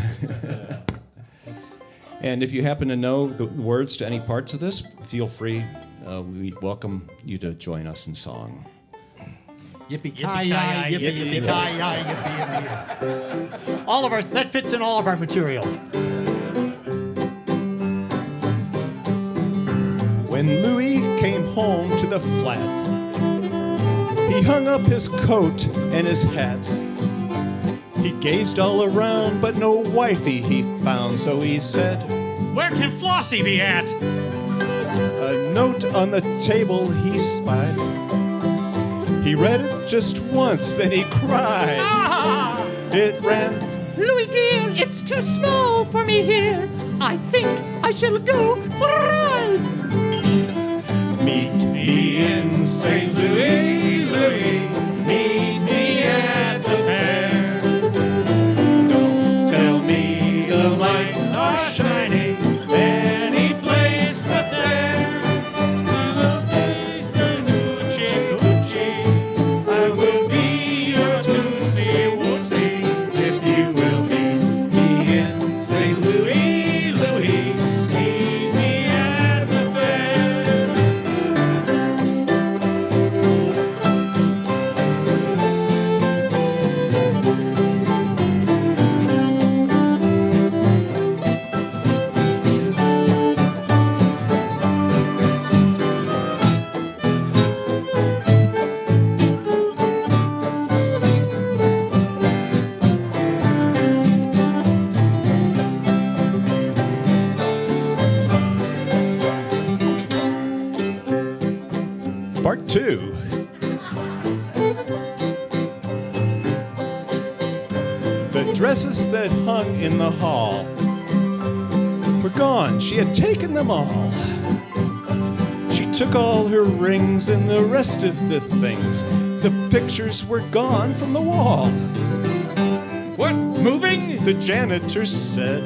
And if you happen to know the words to any parts of this, feel free. We welcome you to join us in song. Yippee-ki-yay, Yippee-ki-yay, yippee-yippee-ki-yay, yippee-yippee. All of our, that fits in all of our material. When Louis came home to the flat, he hung up his coat and his hat. He gazed all around, but no wifey he found, so he said, Where can Flossie be at? a note on the table he spied. He read it just once, then he cried. Ah! It ran, Louis dear, it's too small for me here. I think I shall go for a ride. meet me in St. Louis, Louis, meet me at the fair. Don't tell me the lights are shining any place but there. To the place the hoochie coochie, I will be your tootsie wootsie if you will meet me in St. Louis, Louis, meet me at the fair. Part 2. The dresses that hung in the hall were gone. She had taken them all. She took all her rings and the rest of the things. The pictures were gone from the wall. What? Moving? The janitor said,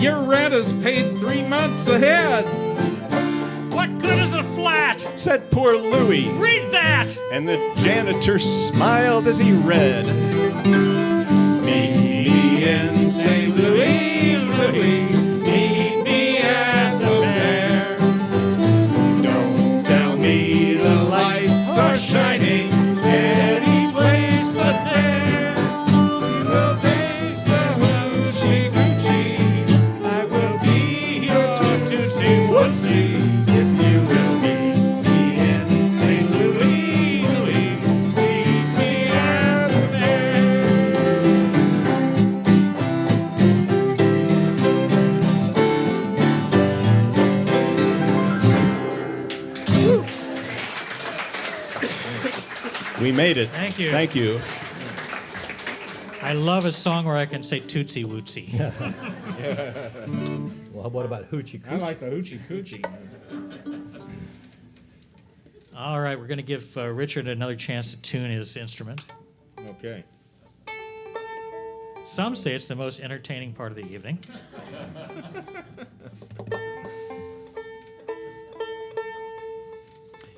Your rent is paid 3 months ahead. What good is the flat? said poor Louis. Read that! And the janitor smiled as he read. Meet me in St. Louis, Louis, meet me at the fair. Don't tell me the lights are shining any place but there. We'll taste the hoochie coochie. I will be your tootsie wootsie if you will meet me in St. Louis, Louis, meet me at the fair. We made it. Thank you. Thank you. I love a song where I can say tootsie wootsie. Well, what about hoochie I coochie? like the hoochie coochie. All right, we're going to give Richard another chance to tune his instrument. Okay. Some say it's the most entertaining part of the evening.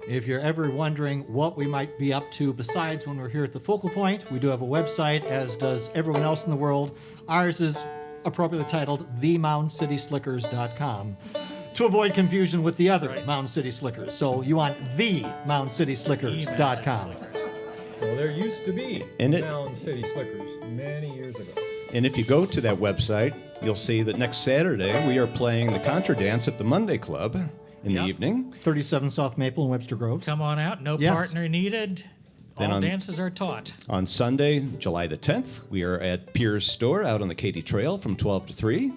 If you're ever wondering what we might be up to besides when we're here at the Focal Point, we do have a website, as does everyone else in the world. Ours is appropriately titled themoundcityslickers.com to avoid confusion with the other Right. Mound City Slickers. So you want themoundcityslickers.com. Well, there used to be And it- Mound City Slickers many years ago. And if you go to that website, you'll see that next Saturday we are playing the Contra Dance at the Monday Club in the Yep. evening. 37 South Maple in Webster Groves. Come on out, no Yes. partner needed. Then All dances are taught. On Sunday, July the 10th, we are at Pierre's Store out on the Katy Trail from 12 to 3.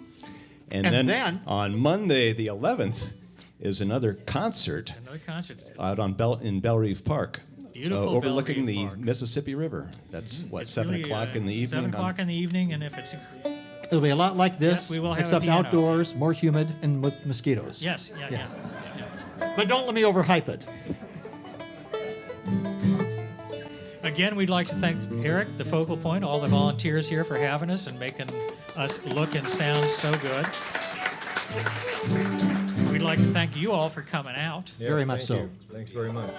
And then on Monday the 11th is another concert Another concert. out on in Belle Reeve Park. Beautiful overlooking Belle the Reeve Park. Mississippi River. That's, It's 7 really, o'clock in the evening? 7 o'clock in the evening, and if it's... It'll be a lot like this, Yes, we will have a except piano. outdoors, more humid, and with mosquitoes. Yes, yeah. But don't let me overhype it. Again, we'd like to thank Eric, the focal point, all the volunteers here for having us and making us look and sound so good. We'd like to thank you all for coming out. Yes, Very much thank so. you. Thanks very much.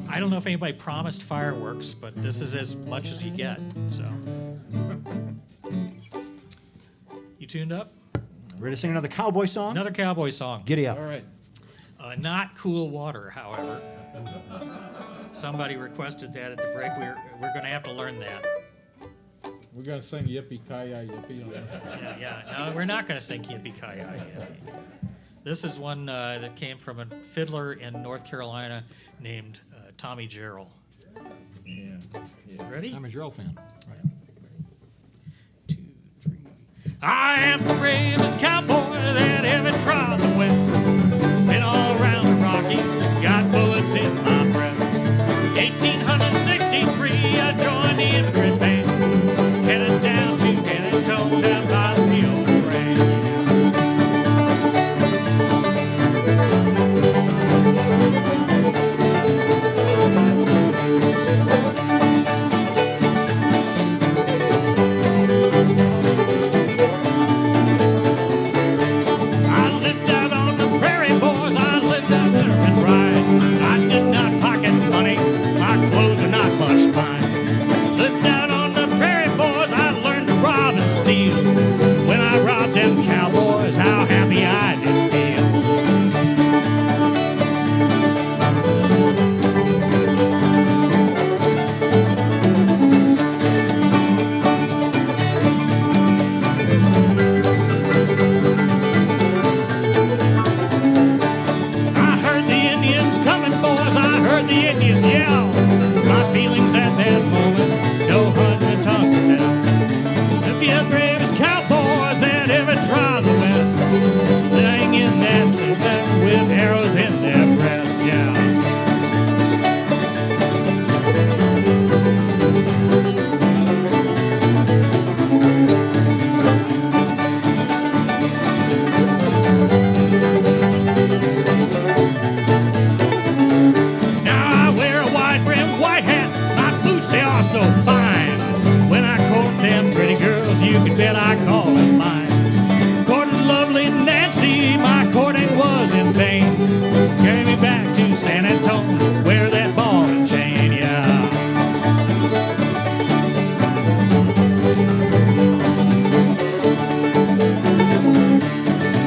I don't know if anybody promised fireworks, but this is as much as you get, so. You tuned up? Ready to sing another cowboy song? Another cowboy song. Giddy up. All right. Not Cool Water, however. Somebody requested that at the break. We're going to have to learn that. We're going to sing Yippee Ki-Yi Yippee. Yeah. No, we're not going to sing Yippee-Ki-Yay. This is one that came from a fiddler in North Carolina named Tommy Gerald. Yeah. Ready? I'm a Gerald fan. 2, 3. I am the bravest cowboy that ever trod the West. Been all around the Rockies, got bullets in my breast. 1863, I joined the immigrant band, headed down to Canton, down by the Rio Grande. I lived out on the prairie, boys. I lived out there and ride. I did not pocket money. My clothes are not much fine. Lived out on the prairie, boys. I learned to rob and steal. When I robbed them cowboys, how happy I did feel. I heard the Indians coming, boys. I heard the Indians yell. My feelings at that moment, no hundred tongues to tell. The few bravest cowboys that ever trod the West, lying in that timber with arrows in their breast, yeah. Now I wear a wide-brimmed white hat. My boots, they are so fine. When I court them pretty girls, you can bet I call them mine. Courted lovely Nancy, my courting was in vain. Carry me back to San Antonio, wear that ball and chain, yeah.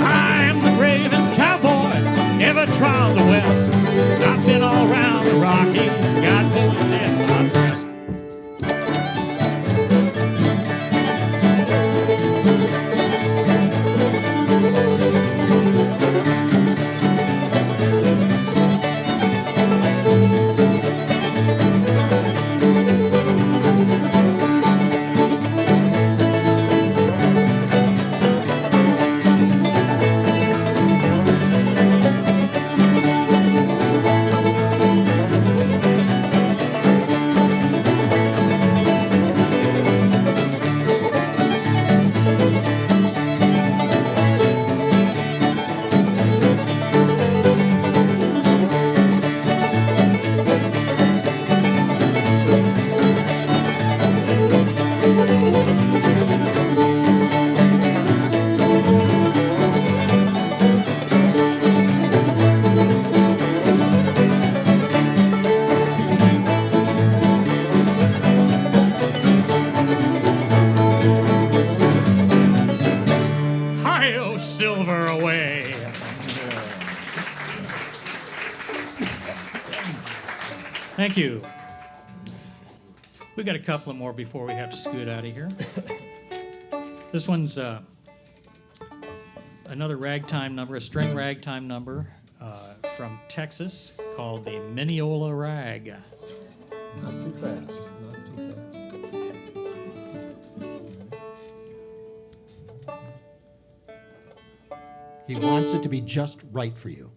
I am the bravest cowboy ever trod the West. I've been all around the Rockies, got bullets in my breast. Hi-yo, silver away. Thank you. We got a couple of more before we have to scoot out of here. This one's another ragtime number, a string ragtime number from Texas called the Mineola Rag. Not too fast. Not too fast. He wants it to be just right for you.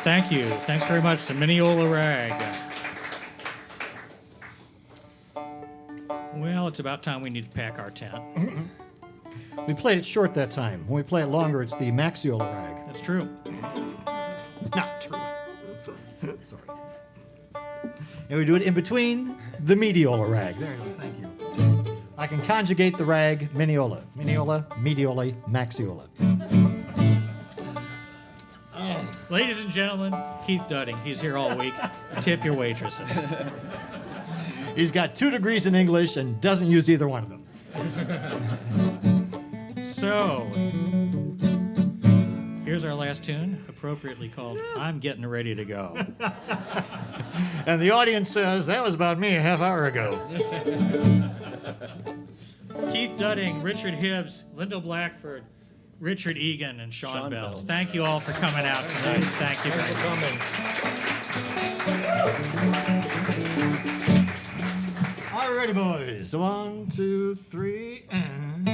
Thank you. Thanks very much to Mineola Rag. Well, it's about time we need to pack our tent. We played it short that time. When we play it longer, it's the Maxiola Rag. That's true. Not true. Sorry. And we do it in between the Mediola Rag. There you go. Thank you. I can conjugate the rag Mineola. Mineola, Medioli, Maxiola. Ladies and gentlemen, Keith Dudding. He's here all week. Tip your waitresses. He's got 2 degrees in English and doesn't use either one of them. So, here's our last tune, appropriately called I'm Getting Ready to Go. And the audience says, that was about me a half hour ago. Keith Dudding, Richard Hibbs, Lindell Blackford, Richard Egan, and Sean Bell. Thank you all for coming out tonight. Thank you very much. All righty, boys. 1, 2, 3, and...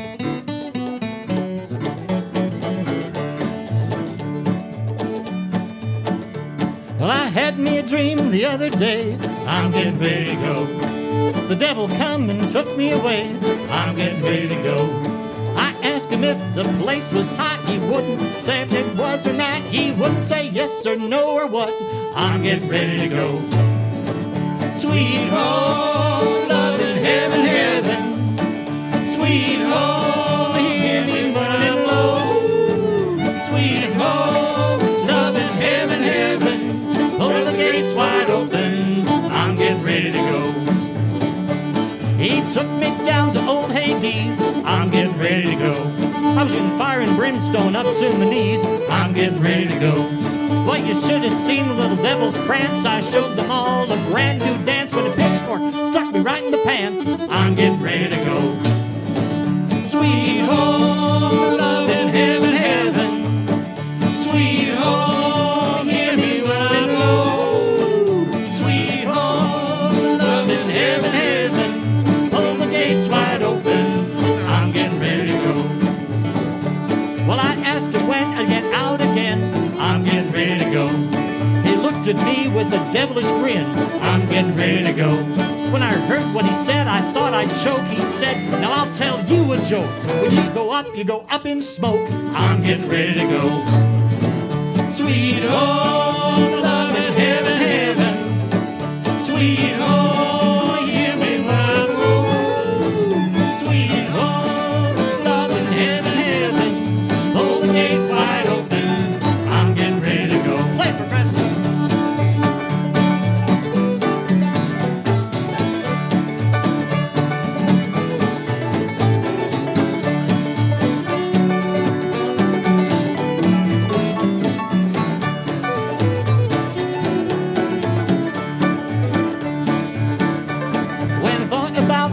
Well, I had me a dream the other day. I'm getting ready to go. The devil come and took me away. I'm getting ready to go. I asked him if the place was hot. He wouldn't say if it was or not. He wouldn't say yes or no or what. I'm getting ready to go. Sweet home, love in heaven, heaven. Sweet home, hear me running low. and brimstone up to my knees. I'm getting ready to go. Well, you should have seen the little devil's prance. I showed them all a brand new dance when a pitchfork stuck me right in the pants. I'm getting ready to go. Sweet home, love in heaven, heaven. Sweet home, hear me when I go. Sweet home, love in heaven, heaven. Pull the gates wide open. I'm getting ready to go. Well, I asked him when I'd get out again. I'm getting ready to go. He looked at me with a devilish grin. I'm getting ready to go. When I heard what he said, I thought I'd choke. He said, now I'll tell you a joke. When you go up in smoke. I'm getting ready to go. Sweet home, love in heaven, heaven. Sweet home, hear me when I go. Sweet home, love in heaven, heaven. Hold the gates wide open. I'm getting ready to go. Play, Professor.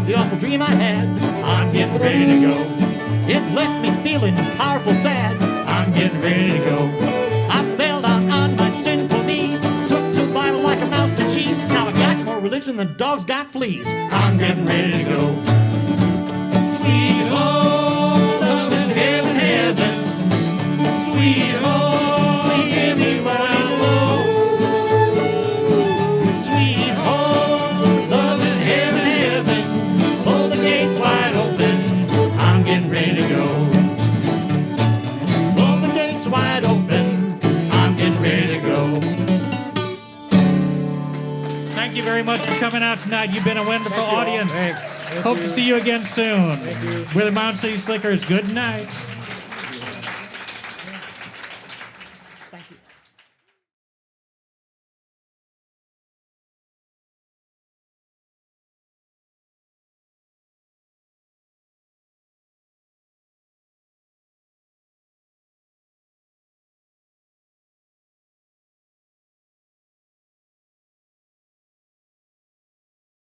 The awful dream I had, I'm getting ready to go. It left me feeling powerful sad. I'm getting ready to go. I fell down on my sinful knees, took to the Bible like a mouse to cheese. Now I got more religion than dogs got fleas. I'm getting ready to go. Sweet home, love in heaven, heaven. Sweet home, hear me when I blow. Sweet home, love in heaven, heaven. Hold the gates wide open. I'm getting ready to go. Hold the gates wide open. I'm getting ready to go. Thank you very much for coming out tonight. You've been a wonderful audience. Thanks. Hope to see you again soon. We're the Mound City Slickers. Good night.